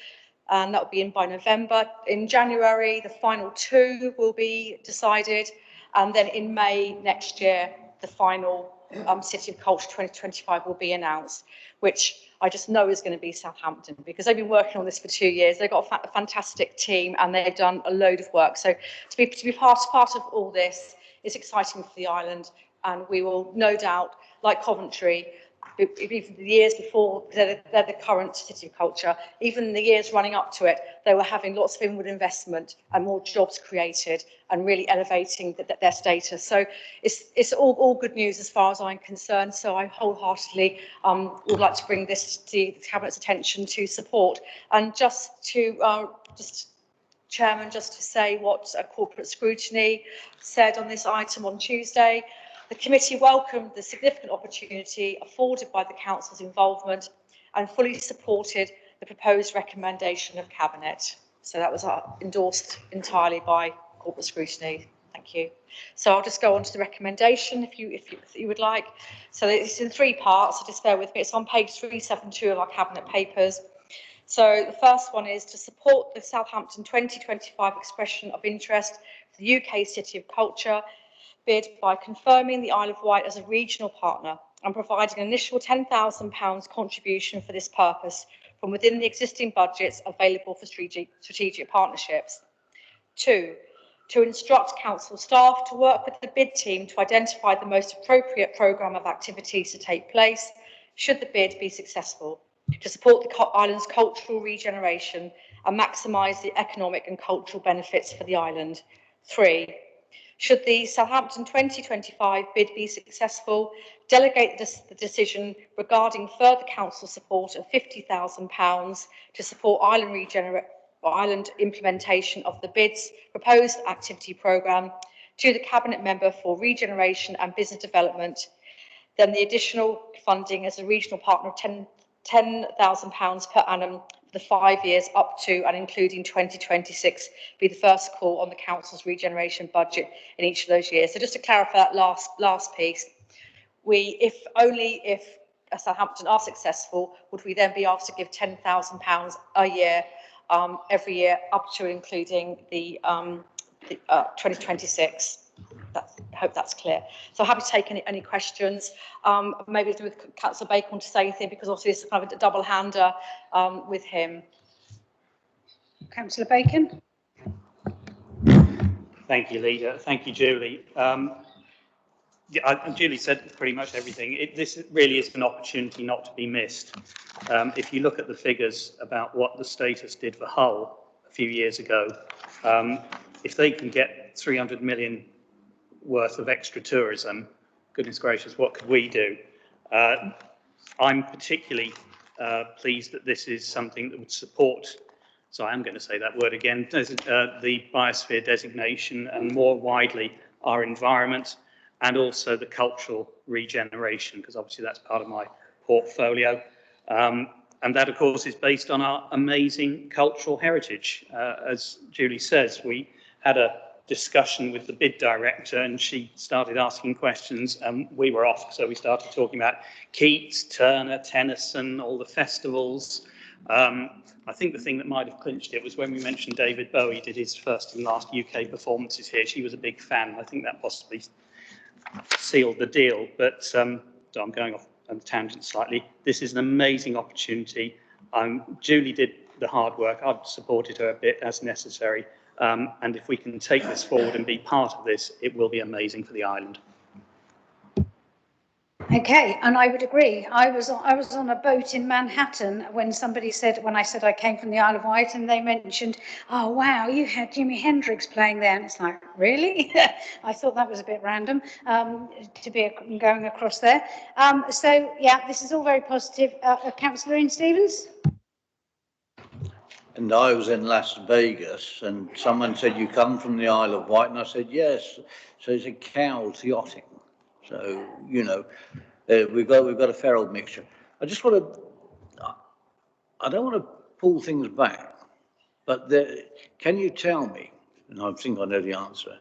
and that will be in by November. In January, the final 2 will be decided, and then in May next year, the final City of Culture 2025 will be announced, which I just know is going to be Southampton, because they've been working on this for 2 years. They've got a fantastic team, and they've done a load of work. So to be part of all this is exciting for the island, and we will no doubt, like Coventry, even the years before, they're the current City of Culture, even the years running up to it, they were having lots of inward investment and more jobs created and really elevating their status. So it's all good news as far as I'm concerned. So I wholeheartedly would like to bring this to the Cabinet's attention to support. And Chairman, just to say what a corporate scrutiny said on this item on Tuesday. The committee welcomed the significant opportunity afforded by the Council's involvement and fully supported the proposed recommendation of Cabinet. So that was endorsed entirely by corporate scrutiny. Thank you. So I'll just go on to the recommendation if you would like. So it's in 3 parts, so just bear with me. It's on page 372 of our Cabinet papers. So the first one is to support the Southampton 2025 expression of interest for the UK City of Culture bid by confirming the Isle of Wight as a regional partner and providing an initial £10,000 contribution for this purpose from within the existing budgets available for strategic partnerships. 2, to instruct council staff to work with the bid team to identify the most appropriate programme of activities to take place should the bid be successful, to support the island's cultural regeneration and maximise the economic and cultural benefits for the island. 3, should the Southampton 2025 bid be successful, delegate the decision regarding further council support of £50,000 to support island implementation of the bid's proposed activity programme to the Cabinet Member for Regeneration and Business Development. Then the additional funding as a regional partner of £10,000 per annum for the 5 years up to and including 2026 be the first call on the council's regeneration budget in each of those years. So just to clarify that last piece, if Southampton are successful, would we then be asked to give £10,000 a year every year up to and including the 2026? I hope that's clear. So happy to take any questions. Maybe with Councillor Bacon to say anything, because obviously it's kind of a double-hander with him. Councillor Bacon. Thank you, Leader. Thank you, Julie. Julie said pretty much everything. This really is an opportunity not to be missed. If you look at the figures about what the status did for Hull a few years ago, if they can get 300 million worth of extra tourism, goodness gracious, what could we do? I'm particularly pleased that this is something that would support, so I am going to say that word again, the biosphere designation and more widely our environment and also the cultural regeneration, because obviously that's part of my portfolio. And that, of course, is based on our amazing cultural heritage. As Julie says, we had a discussion with the bid director and she started asking questions and we were off. So we started talking about Keats, Turner, Tennyson, all the festivals. I think the thing that might have clinched it was when we mentioned David Bowie did his first and last UK performances here. She was a big fan. I think that possibly sealed the deal. But so I'm going off on a tangent slightly. This is an amazing opportunity. Julie did the hard work. I've supported her a bit as necessary. And if we can take this forward and be part of this, it will be amazing for the island. Okay, and I would agree. I was on a boat in Manhattan when I said I came from the Isle of Wight, and they mentioned, oh wow, you had Jimi Hendrix playing there, and it's like, really? I thought that was a bit random to be going across there. So yeah, this is all very positive. Councillor Ian Stevens. And I was in Las Vegas and someone said, you come from the Isle of Wight? And I said, yes. So it's a cows yachting. So, you know, we've got a fair old mixture. I don't want to pull things back, but can you tell me, and I think I know the answer,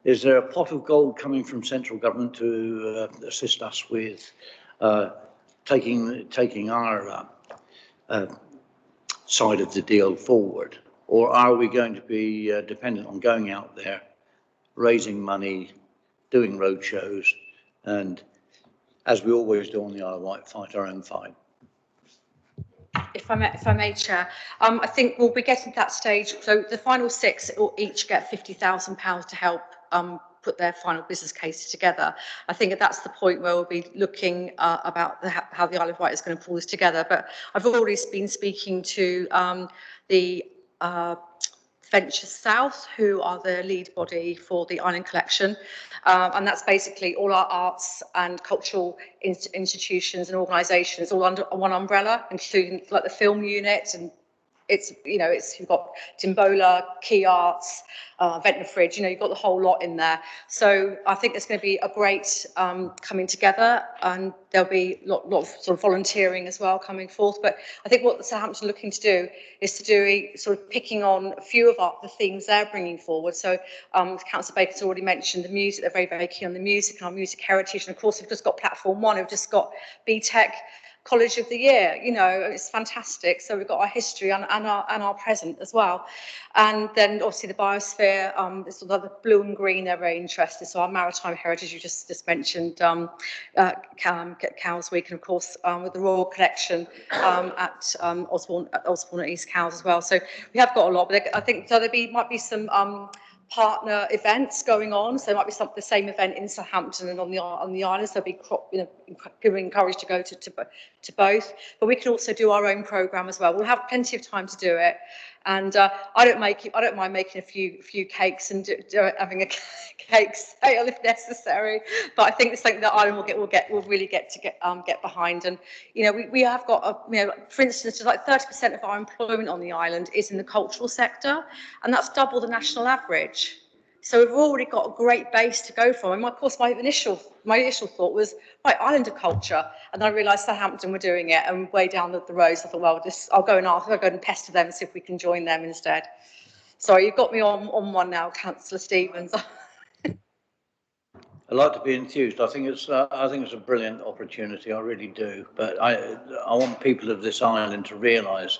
is there a pot of gold coming from central government to assist us with taking our side of the deal forward, or are we going to be dependent on going out there, raising money, doing road shows, and as we always do on the Isle of Wight, fight our own fight? If I may, Chair, I think we'll be getting to that stage. So the final 6 will each get £50,000 to help put their final business cases together. I think that's the point where we'll be looking about how the Isle of Wight is going to pull this together. But I've already been speaking to the Venture South, who are the lead body for the Island Collection. And that's basically all our arts and cultural institutions and organisations all under one umbrella, including like the film unit, and you've got Timbola, Key Arts, Ventnor Fridge, you've got the whole lot in there. So I think there's going to be a great coming together, and there'll be a lot of sort of volunteering as well coming forth. But I think what Southampton are looking to do is to do a sort of picking on a few of the themes they're bringing forward. So Councillor Baker's already mentioned the music. They're very, very keen on the music and our music heritage. And of course, we've just got Platform 1, we've just got BTEC College of the Year, it's fantastic. So we've got our history and our present as well. And then obviously the biosphere, sort of the blue and green, they're very interested. So our maritime heritage, you just mentioned Cowes Week, and of course with the Royal Collection at Osborne at East Cowes as well. So we have got a lot, but I think so might be some partner events going on. So there might be the same event in Southampton and on the islands. There'll be people encouraged to go to both. But we can also do our own programme as well. We'll have plenty of time to do it. And I don't mind making a few cakes and having a cake sale if necessary. But I think it's something that Ireland will really get behind. And we have got for instance, like 30% of our employment on the island is in the cultural sector, and that's double the national average. So we've already got a great base to go from. And of course, my initial thought was, right, Islander culture. And then I realised Southampton were doing it, and way down the road, so I thought, well, I'll go and pester them and see if we can join them instead. Sorry, you've got me on one now, Councillor Stevens. I like to be enthused. I think it's a brilliant opportunity. I really do. But I want people of this island to realise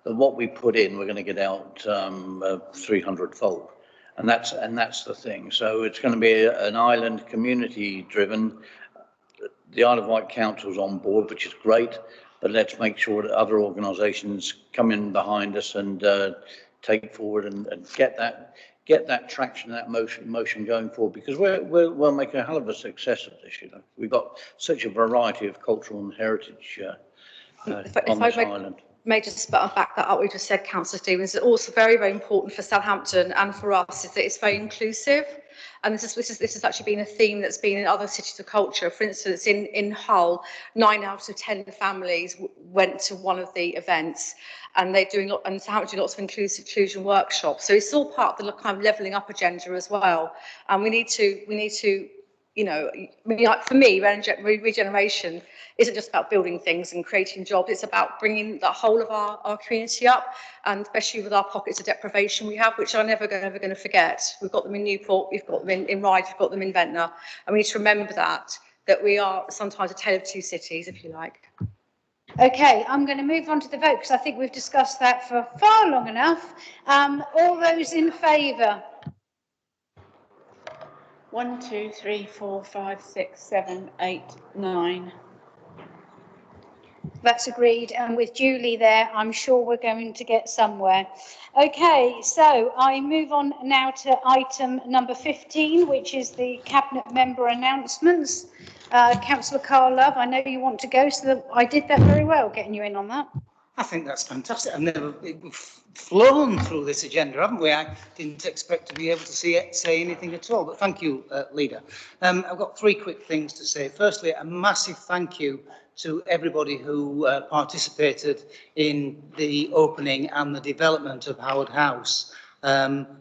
that what we put in, we're going to get out 300-fold. And that's the thing. So it's going to be an island community driven. The Isle of Wight Council's on board, which is great, but let's make sure that other organisations come in behind us and take forward and get that traction, that motion going forward, because we'll make a hell of a success of this. We've got such a variety of cultural and heritage on this island. May just back that up, we just said, Councillor Stevens, it's also very, very important for Southampton and for us is that it's very inclusive. And this has actually been a theme that's been in other cities of culture. For instance, in Hull, 9 out of 10 families went to one of the events, and and Southampton do lots of inclusion workshops. So it's all part of the kind of levelling up agenda as well. And we need to, you know, for me, regeneration isn't just about building things and creating jobs. It's about bringing the whole of our community up, and especially with our pockets of deprivation we have, which I'm never going to forget. We've got them in Newport, we've got them in Ryde, we've got them in Ventnor, and we need to remember that we are sometimes a tale of two cities, if you like. Okay, I'm going to move on to the vote because I think we've discussed that for far long enough. All those in favour? 1, 2, 3, 4, 5, 6, 7, 8, 9. That's agreed, and with Julie there, I'm sure we're going to get somewhere. Okay, so I move on now to item number 15, which is the Cabinet Member announcements. Councillor Carl Love, I know you want to go, so I did that very well, getting you in on that. I think that's fantastic. We've flown through this agenda, haven't we? I didn't expect to be able to say anything at all, but thank you, Leader. I've got 3 quick things to say. Firstly, a massive thank you to everybody who participated in the opening and the development of Howard House,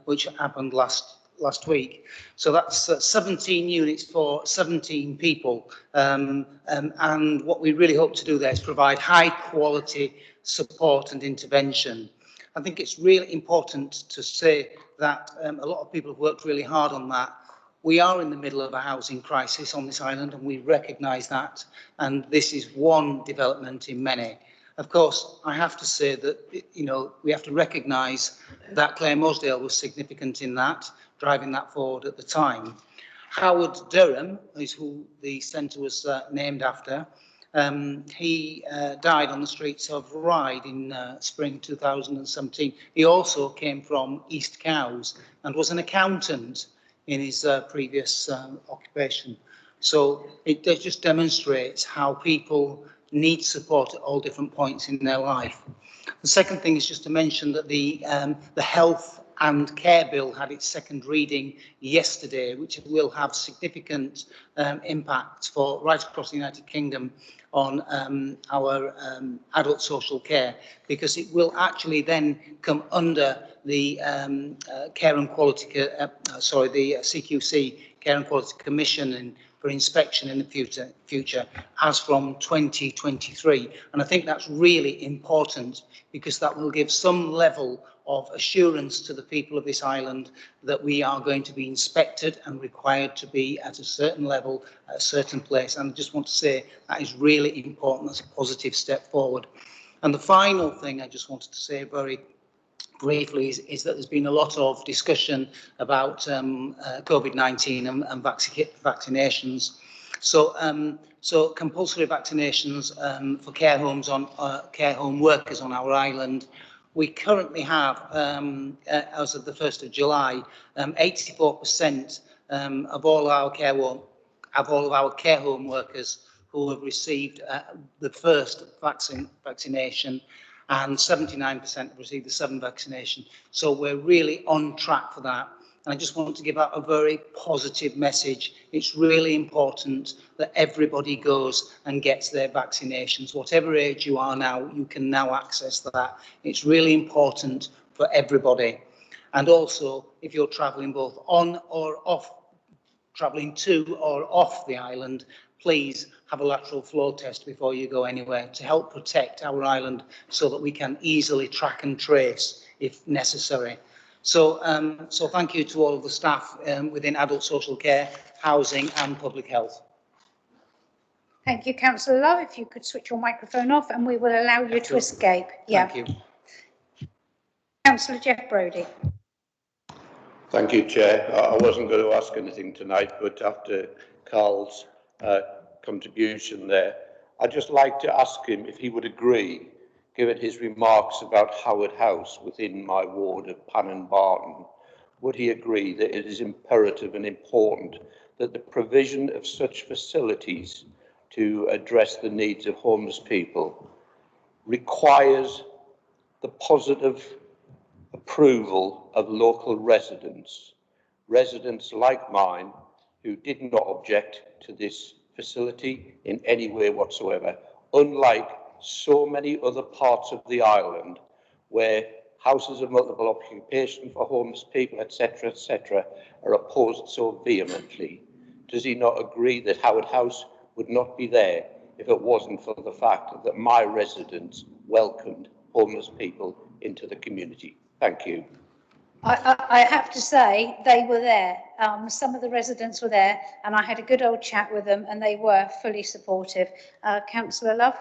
which happened last week. So that's 17 units for 17 people. And what we really hope to do there is provide high quality support and intervention. I think it's really important to say that a lot of people have worked really hard on that. We are in the middle of a housing crisis on this island, and we recognise that, and this is one development in many. Of course, I have to say that, you know, we have to recognise that Clare Mosdale was significant in that, driving that forward at the time. Howard Durham is who the centre was named after. He died on the streets of Ryde in spring 2017. He also came from East Cowes and was an accountant in his previous occupation. So it just demonstrates how people need support at all different points in their life. The second thing is just to mention that the Health and Care Bill had its second reading yesterday, which will have significant impact for right across the United Kingdom on our adult social care, because it will actually then come under the Care and Quality, the CQC Care and Quality Commission for inspection in the future as from 2023. And I think that's really important, because that will give some level of assurance to the people of this island that we are going to be inspected and required to be at a certain level, at a certain place. And I just want to say that is really important. That's a positive step forward. And the final thing I just wanted to say very briefly is that there's been a lot of discussion about COVID-19 and vaccinations. So compulsory vaccinations for care home workers on our island. We currently have, as of the 1st of July, 84% of all our care home workers who have received the first vaccination, and 79% have received the 7th vaccination. So we're really on track for that. And I just want to give out a very positive message. It's really important that everybody goes and gets their vaccinations. Whatever age you are now, you can now access that. It's really important for everybody. And also, if you're travelling both on or off, travelling to or off the island, please have a lateral flow test before you go anywhere to help protect our island so that we can easily track and trace if necessary. So thank you to all of the staff within adult social care, housing and public health. Thank you, Councillor Love. If you could switch your microphone off and we will allow you to escape. Thank you. Councillor Jeff Brodie. Thank you, Chair. I wasn't going to ask anything tonight, but after Carl's contribution there, I'd just like to ask him if he would agree, given his remarks about Howard House within my ward of Pan and Barton, would he agree that it is imperative and important that the provision of such facilities to address the needs of homeless people requires the positive approval of local residents, residents like mine who did not object to this facility in any way whatsoever, unlike so many other parts of the island where houses of multiple occupation for homeless people, etc., are opposed so vehemently. Does he not agree that Howard House would not be there if it wasn't for the fact that my residents welcomed homeless people into the community? Thank you. I have to say they were there. Some of the residents were there, and I had a good old chat with them, and they were fully supportive. Councillor Love?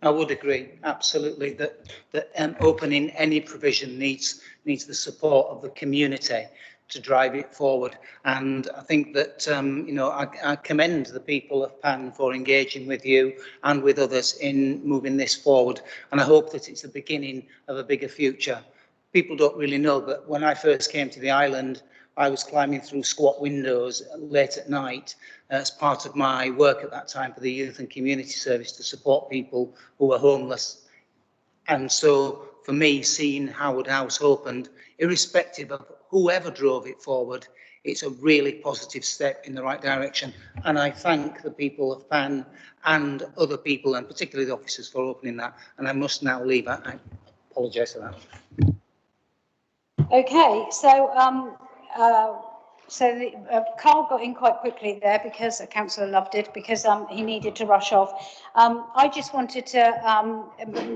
I would agree, absolutely, that opening any provision needs the support of the community to drive it forward. And I think that, I commend the people of Pan for engaging with you and with others in moving this forward. And I hope that it's the beginning of a bigger future. People don't really know, but when I first came to the island, I was climbing through squat windows late at night as part of my work at that time for the Youth and Community Service to support people who were homeless. And so for me, seeing Howard House opened, irrespective of whoever drove it forward, it's a really positive step in the right direction. And I thank the people of Pan and other people, and particularly the officers, for opening that. And I must now leave. I apologise for that. Okay, so Carl got in quite quickly there because Councillor Love did, because he needed to rush off. I just wanted to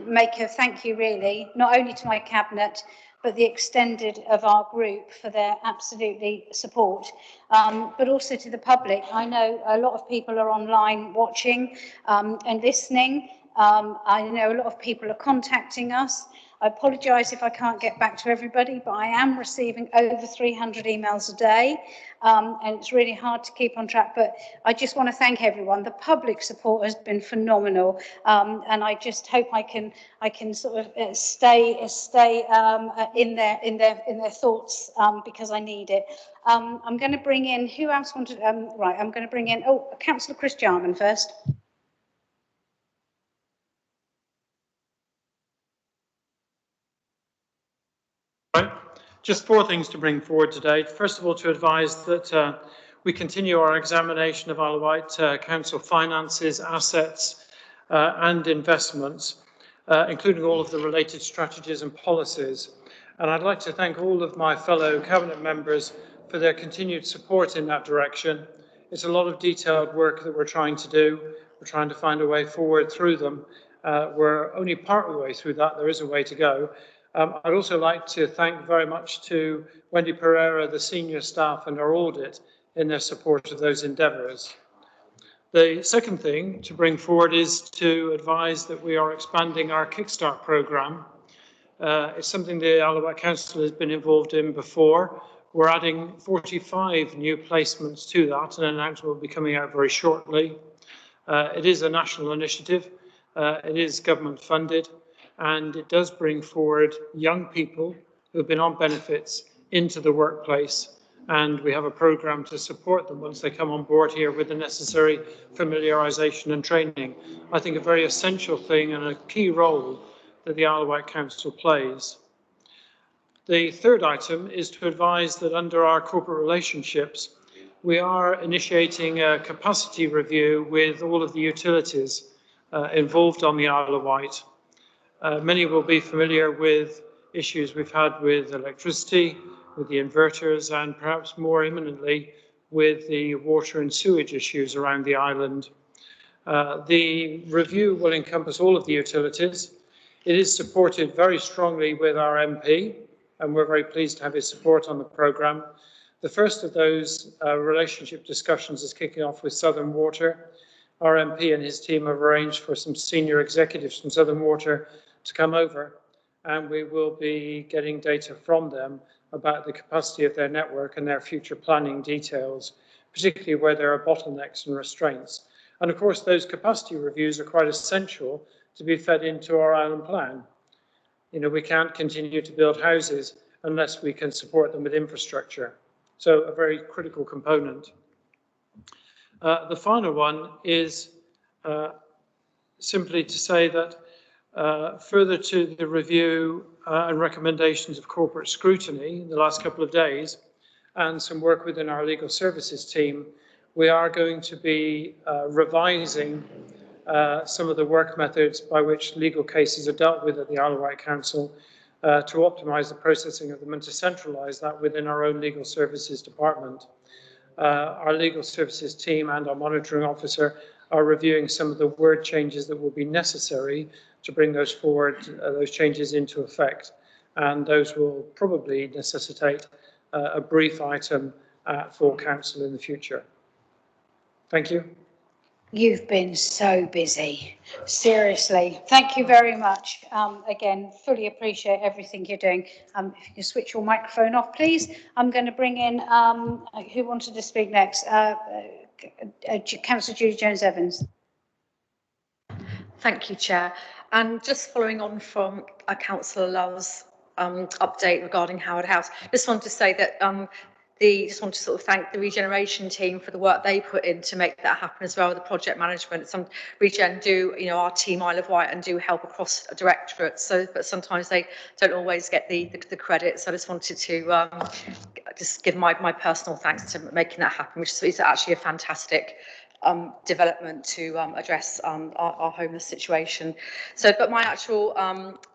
make a thank you, really, not only to my cabinet, but the extended of our group for their absolutely support, but also to the public. I know a lot of people are online watching and listening. I know a lot of people are contacting us. I apologise if I can't get back to everybody, but I am receiving over 300 emails a day, and it's really hard to keep on track. But I just want to thank everyone. The public support has been phenomenal, and I just hope I can sort of stay in their thoughts because I need it. I'm going to bring in who else wanted. Right, I'm going to bring in Councillor Chris Jarman first. Just 4 things to bring forward today. First of all, to advise that we continue our examination of Isle of Wight Council finances, assets and investments, including all of the related strategies and policies. And I'd like to thank all of my fellow Cabinet members for their continued support in that direction. It's a lot of detailed work that we're trying to do. We're trying to find a way forward through them. We're only part of the way through that. There is a way to go. I'd also like to thank very much to Wendy Pereira, the senior staff and our audit in their support of those endeavours. The second thing to bring forward is to advise that we are expanding our Kickstart programme. It's something the Isle of Wight Council has been involved in before. We're adding 45 new placements to that, and an announcement will be coming out very shortly. It is a national initiative. It is government funded. And it does bring forward young people who have been on benefits into the workplace, and we have a programme to support them once they come on board here with the necessary familiarisation and training. I think a very essential thing and a key role that the Isle of Wight Council plays. The third item is to advise that under our corporate relationships, we are initiating a capacity review with all of the utilities involved on the Isle of Wight. Many will be familiar with issues we've had with electricity, with the inverters, and perhaps more imminently with the water and sewage issues around the island. The review will encompass all of the utilities. It is supported very strongly with our MP, and we're very pleased to have his support on the programme. The first of those relationship discussions is kicking off with Southern Water. Our MP and his team have arranged for some senior executives from Southern Water to come over, and we will be getting data from them about the capacity of their network and their future planning details, particularly where there are bottlenecks and restraints. And of course, those capacity reviews are quite essential to be fed into our island plan. You know, we can't continue to build houses unless we can support them with infrastructure. So a very critical component. The final one is simply to say that further to the review and recommendations of corporate scrutiny in the last couple of days and some work within our legal services team, we are going to be revising some of the work methods by which legal cases are dealt with at the Isle of Wight Council to optimise the processing of them and to centralise that within our own legal services department. Our legal services team and our monitoring officer are reviewing some of the word changes that will be necessary to bring those forward, those changes into effect. And those will probably necessitate a brief item for council in the future. Thank you. You've been so busy, seriously. Thank you very much. Again, fully appreciate everything you're doing. If you can switch your microphone off, please. I'm going to bring in, who wanted to speak next? Councillor Judy Jones-Evans. Thank you, Chair. And just following on from Councillor Love's update regarding Howard House, just want to say that just want to sort of thank the regeneration team for the work they put in to make that happen as well, the project management. Some regen do, you know, our team Isle of Wight and do help across directorates, so but sometimes they don't always get the credit. So I just wanted to just give my personal thanks to making that happen, which is actually a fantastic development to address our homeless situation. So, but my actual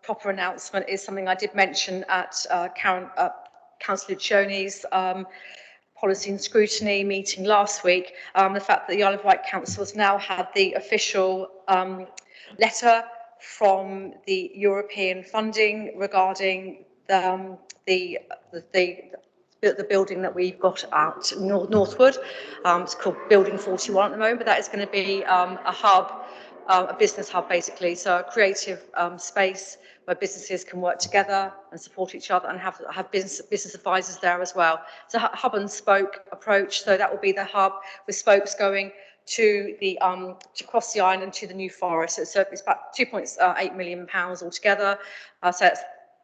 proper announcement is something I did mention at Councillor Choney's policy and scrutiny meeting last week, the fact that the Isle of Wight Council has now had the official letter from the European funding regarding the building that we've got out Northwood. It's called Building 41 at the moment, but that is going to be a hub, a business hub basically, so a creative space where businesses can work together and support each other and have business advisors there as well. It's a hub and spoke approach, so that will be the hub with spokes going to the to across the island to the New Forest. So it's about £2.8 million altogether. So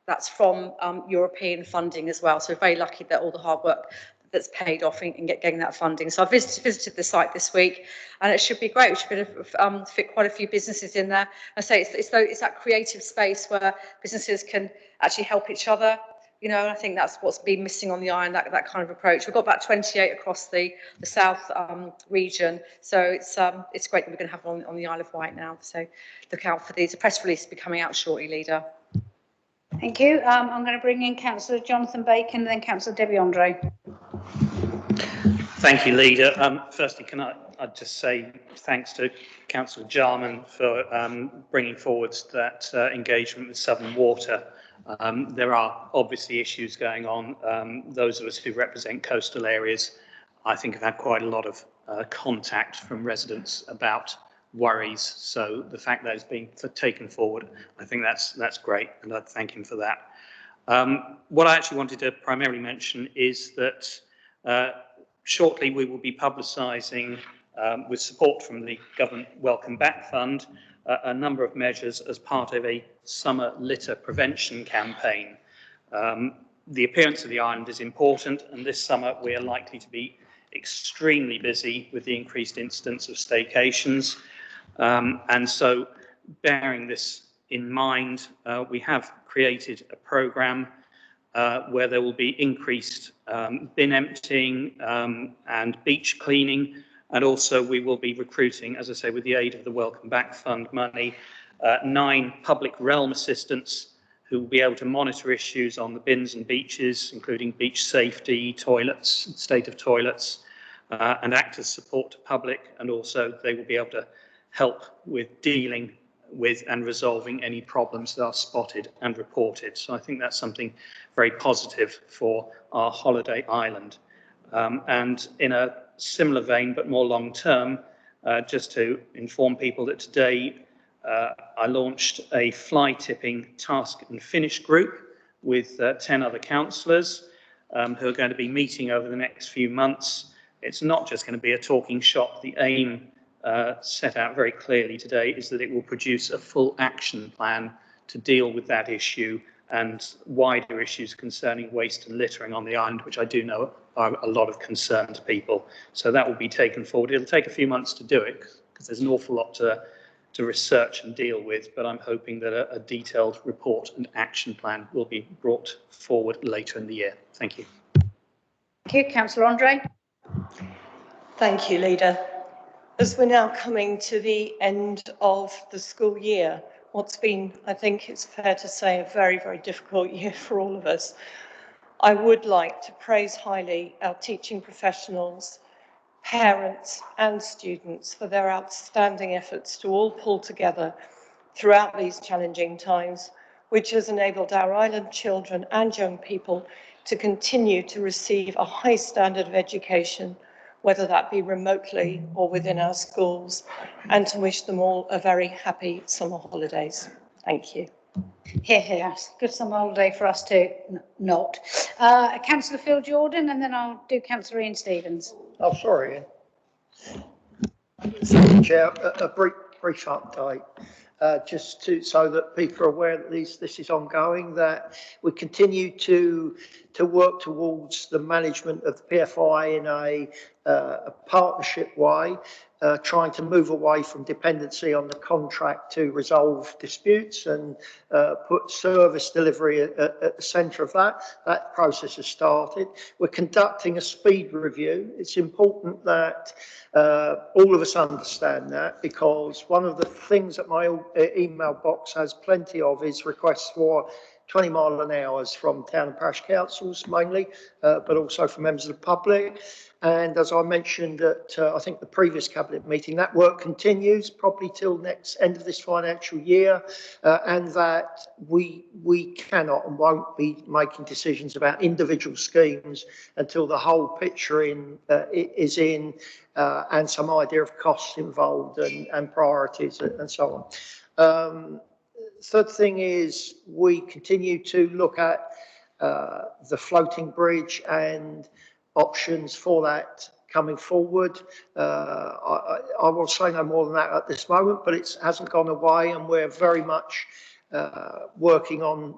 that's from European funding as well. So we're very lucky that all the hard work that's paid off in getting that funding. So I visited the site this week, and it should be great. We should be able to fit quite a few businesses in there. I say it's that creative space where businesses can actually help each other. You know, I think that's what's been missing on the island, that kind of approach. We've got about 28 across the south region, so it's great that we're going to have on the Isle of Wight now. So look out for these. A press release will be coming out shortly, Leader. Thank you. I'm going to bring in Councillor Jonathan Bacon and then Councillor Debbie Andre. Thank you, Leader. Firstly, can I just say thanks to Councillor Jarman for bringing forward that engagement with Southern Water. There are obviously issues going on. Those of us who represent coastal areas, I think, have had quite a lot of contact from residents about worries. So the fact that it's being taken forward, I think that's great, and I'd thank him for that. What I actually wanted to primarily mention is that shortly we will be publicising, with support from the Government Welcome Back Fund, a number of measures as part of a summer litter prevention campaign. The appearance of the island is important, and this summer we are likely to be extremely busy with the increased incidence of staycations. And so, bearing this in mind, we have created a programme where there will be increased bin emptying and beach cleaning, and also we will be recruiting, as I say, with the aid of the Welcome Back Fund money, 9 public realm assistants who will be able to monitor issues on the bins and beaches, including beach safety, toilets, state of toilets, and act as support to public, and also they will be able to help with dealing with and resolving any problems that are spotted and reported. So I think that's something very positive for our holiday island. And in a similar vein, but more long term, just to inform people that today I launched a fly tipping task and finish group with 10 other councillors who are going to be meeting over the next few months. It's not just going to be a talking shop. The aim set out very clearly today is that it will produce a full action plan to deal with that issue and wider issues concerning waste and littering on the island, which I do know are a lot of concern to people. So that will be taken forward. It'll take a few months to do it because there's an awful lot to research and deal with, but I'm hoping that a detailed report and action plan will be brought forward later in the year. Thank you. Thank you. Councillor Andre. Thank you, Leader. As we're now coming to the end of the school year, what's been, I think it's fair to say, a very, very difficult year for all of us, I would like to praise highly our teaching professionals, parents and students for their outstanding efforts to all pull together throughout these challenging times, which has enabled our island children and young people to continue to receive a high standard of education, whether that be remotely or within our schools, and to wish them all a very happy summer holidays. Thank you. Here, here. Good summer holiday for us too. Not. Councillor Phil Jordan, and then I'll do Councillor Ian Stevens. Oh, sorry, Ian. Thank you, Chair. A brief update. Just so that people are aware that this is ongoing, that we continue to work towards the management of the PFI in a partnership way, trying to move away from dependency on the contract to resolve disputes and put service delivery at the centre of that. That process has started. We're conducting a speed review. It's important that all of us understand that, because one of the things that my email box has plenty of is requests for 20 mile an hour from town and parish councils mainly, but also from members of the public. And as I mentioned at, I think the previous cabinet meeting, that work continues probably till next end of this financial year, and that we cannot and won't be making decisions about individual schemes until the whole picture is in, and some idea of costs involved and priorities and so on. Third thing is we continue to look at the floating bridge and options for that coming forward. I will say no more than that at this moment, but it hasn't gone away, and we're very much working on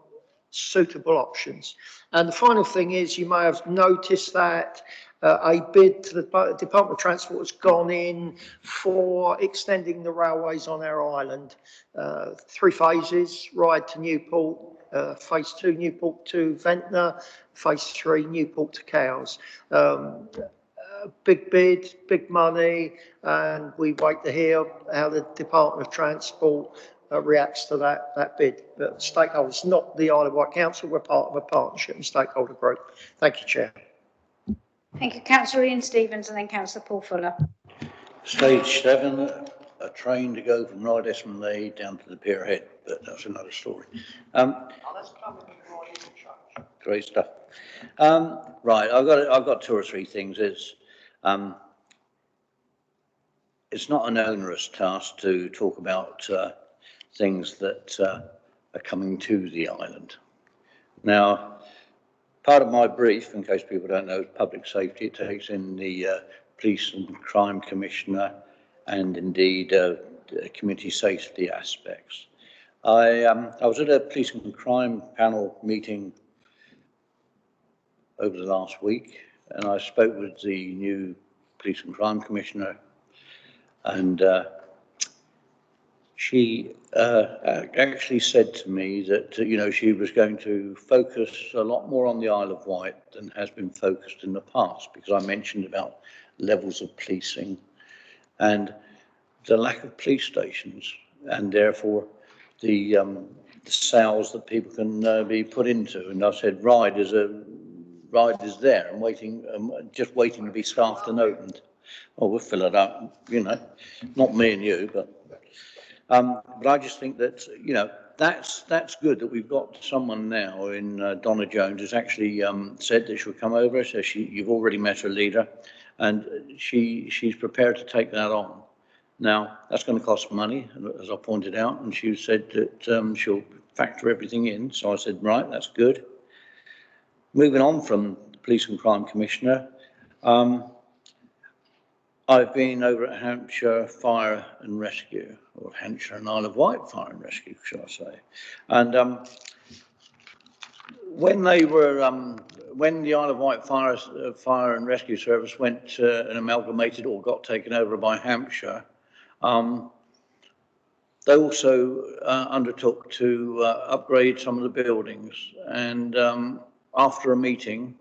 suitable options. And the final thing is, you may have noticed that a bid to the Department of Transport has gone in for extending the railways on our island. 3 phases: Ryde to Newport, phase 2 Newport to Ventnor, phase 3 Newport to Cowes. Big bid, big money, and we wait to hear how the Department of Transport reacts to that bid. But stakeholders, not the Isle of Wight Council, we're part of a partnership and stakeholder group. Thank you, Chair. Thank you, Councillor Ian Stevens, and then Councillor Paul Fuller. Stage 7, a train to go from Ryde Esmond down to the pier head, but that's another story. Great stuff. Right, I've got 2 or 3 things. It's not an onerous task to talk about things that are coming to the island. Now, part of my brief, in case people don't know, is public safety. It takes in the Police and Crime Commissioner and indeed community safety aspects. I was at a Police and Crime panel meeting over the last week, and I spoke with the new Police and Crime Commissioner, and she actually said to me that, she was going to focus a lot more on the Isle of Wight than has been focused in the past, because I mentioned about levels of policing and the lack of police stations, and therefore the sales that people can be put into. And I said, Ryde is there and waiting, just waiting to be staffed and opened. Oh, we'll fill it up, not me and you, but I just think that, that's good that we've got someone now in Donna Jones who's actually said that she'll come over. So you've already met her leader, and she's prepared to take that on. Now, that's going to cost money, as I pointed out, and she said that she'll factor everything in. So I said, right, that's good. Moving on from the Police and Crime Commissioner, I I've been over at Hampshire Fire and Rescue, or Hampshire and Isle of Wight Fire and Rescue, shall I say. And when they were, when the Isle of Wight Fire and Rescue Service went and amalgamated or got taken over by Hampshire, they also undertook to upgrade some of the buildings. And after a meeting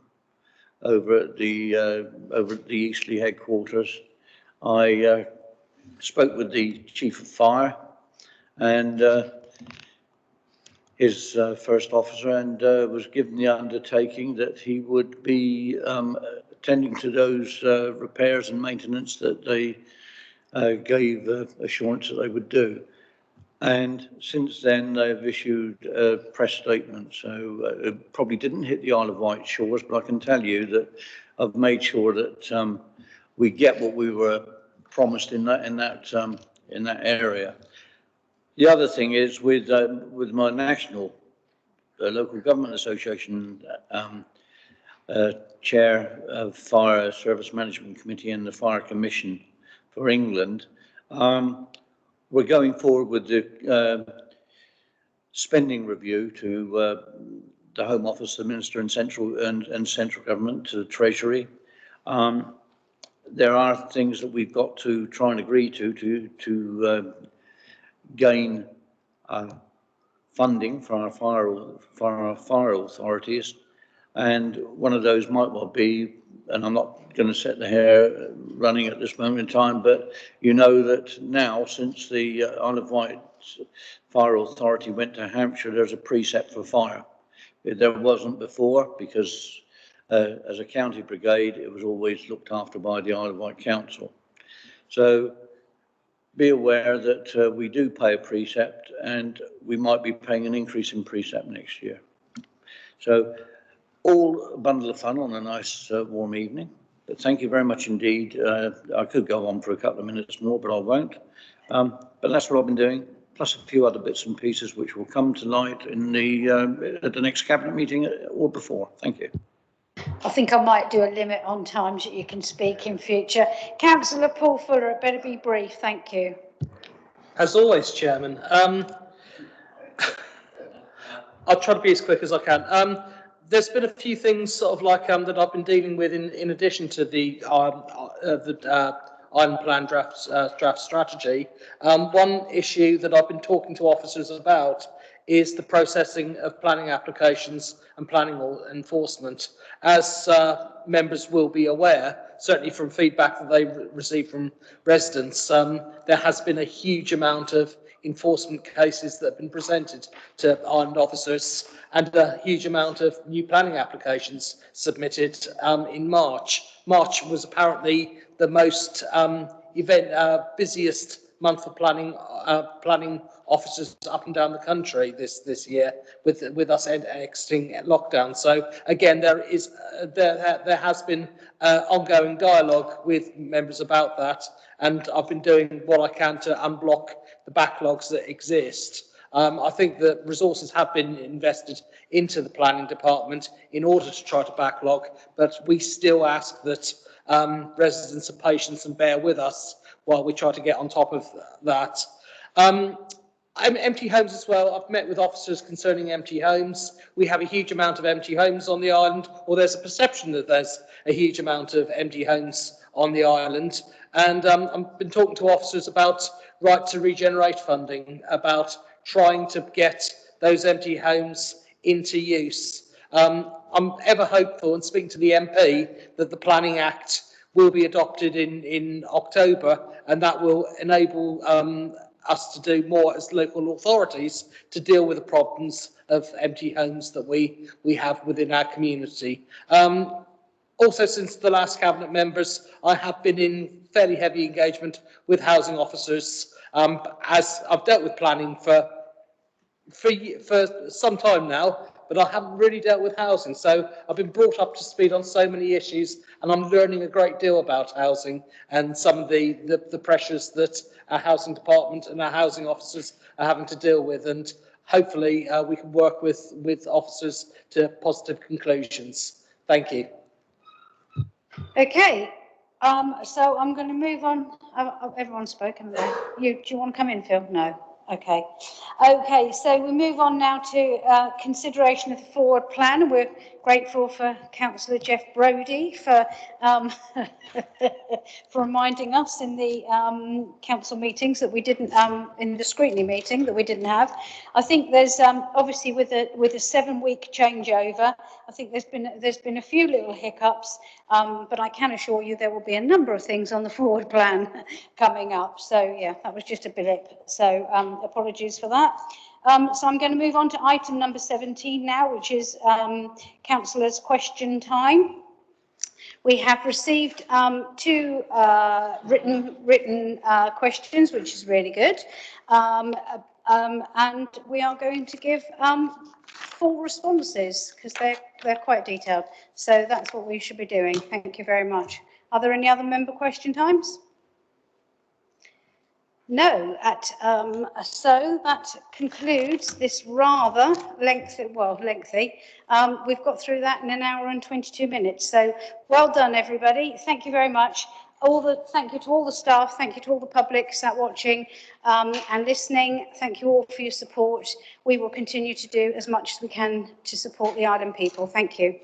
over at the Eastleigh headquarters, I spoke with the Chief of Fire and his first officer, and was given the undertaking that he would be attending to those repairs and maintenance that they gave assurance that they would do. And since then, they've issued a press statement. So it probably didn't hit the Isle of Wight shores, but I can tell you that I've made sure that we get what we were promised in that area. The other thing is with my national local government association chair of Fire Service Management Committee and the Fire Commission for England, we're going forward with the spending review to the Home Office, the Minister and central government, to the Treasury. There are things that we've got to try and agree to gain funding for our fire authorities, and one of those might well be, and I'm not going to set the hair running at this moment in time, but you know that now, since the Isle of Wight Fire Authority went to Hampshire, there's a precept for fire. There wasn't before, because as a county brigade, it was always looked after by the Isle of Wight Council. So be aware that we do pay a precept, and we might be paying an increase in precept next year. So all a bundle of fun on a nice warm evening. But thank you very much indeed. I could go on for a couple of minutes more, but I won't. But that's what I've been doing, plus a few other bits and pieces which will come to light in at the next cabinet meeting or before. Thank you. I think I might do a limit on times that you can speak in future. Councillor Paul Fuller, it better be brief. Thank you. As always, Chairman. I'll try to be as quick as I can. There's been a few things sort of like that I've been dealing with in addition to the Island Plan draft strategy. One issue that I've been talking to officers about is the processing of planning applications and planning enforcement. As members will be aware, certainly from feedback that they received from residents, there has been a huge amount of enforcement cases that have been presented to Island officers, and a huge amount of new planning applications submitted in March. March was apparently the most busiest month for planning officers up and down the country this year, with us exiting lockdown. So again, there has been ongoing dialogue with members about that, and I've been doing what I can to unblock the backlogs that exist. I think that resources have been invested into the planning department in order to try to backlog, but we still ask that residents are patient and bear with us while we try to get on top of that. Empty homes as well. I've met with officers concerning empty homes. We have a huge amount of empty homes on the island, or there's a perception that there's a huge amount of empty homes on the island. And I've been talking to officers about right to regenerate funding, about trying to get those empty homes into use. I'm ever hopeful, and speaking to the MP, that the Planning Act will be adopted in October, and that will enable us to do more as local authorities to deal with the problems of empty homes that we have within our community. Also, since the last cabinet members, I have been in fairly heavy engagement with housing officers, as I've dealt with planning for some time now, but I haven't really dealt with housing. So I've been brought up to speed on so many issues, and I'm learning a great deal about housing and some of the pressures that our housing department and our housing officers are having to deal with. And hopefully we can work with officers to positive conclusions. Thank you. Okay, So I'm going to move on. Everyone's spoken. Do you want to come in, Phil? No. Okay. Okay, so we move on now to consideration of the forward plan. We're grateful for Councillor Jeff Brodie for for reminding us in the council meetings that we didn't in the scrutiny meeting that we didn't have. I think there's obviously with a 7-week changeover, I think there's been a few little hiccups, but I can assure you there will be a number of things on the forward plan coming up. So yeah, that was just a blip. So apologies for that. So I'm going to move on to item number 17 now, which is councillors' question time. We have received 2 written questions, which is really good. And we are going to give full responses because they're quite detailed. So that's what we should be doing. Thank you very much. Are there any other member question times? No, so that concludes this rather lengthy, we've got through that in 1 hour and 22 minutes. So well done, everybody. Thank you very much. Thank you to all the staff. Thank you to all the public sat watching and listening. Thank you all for your support. We will continue to do as much as we can to support the island people. Thank you.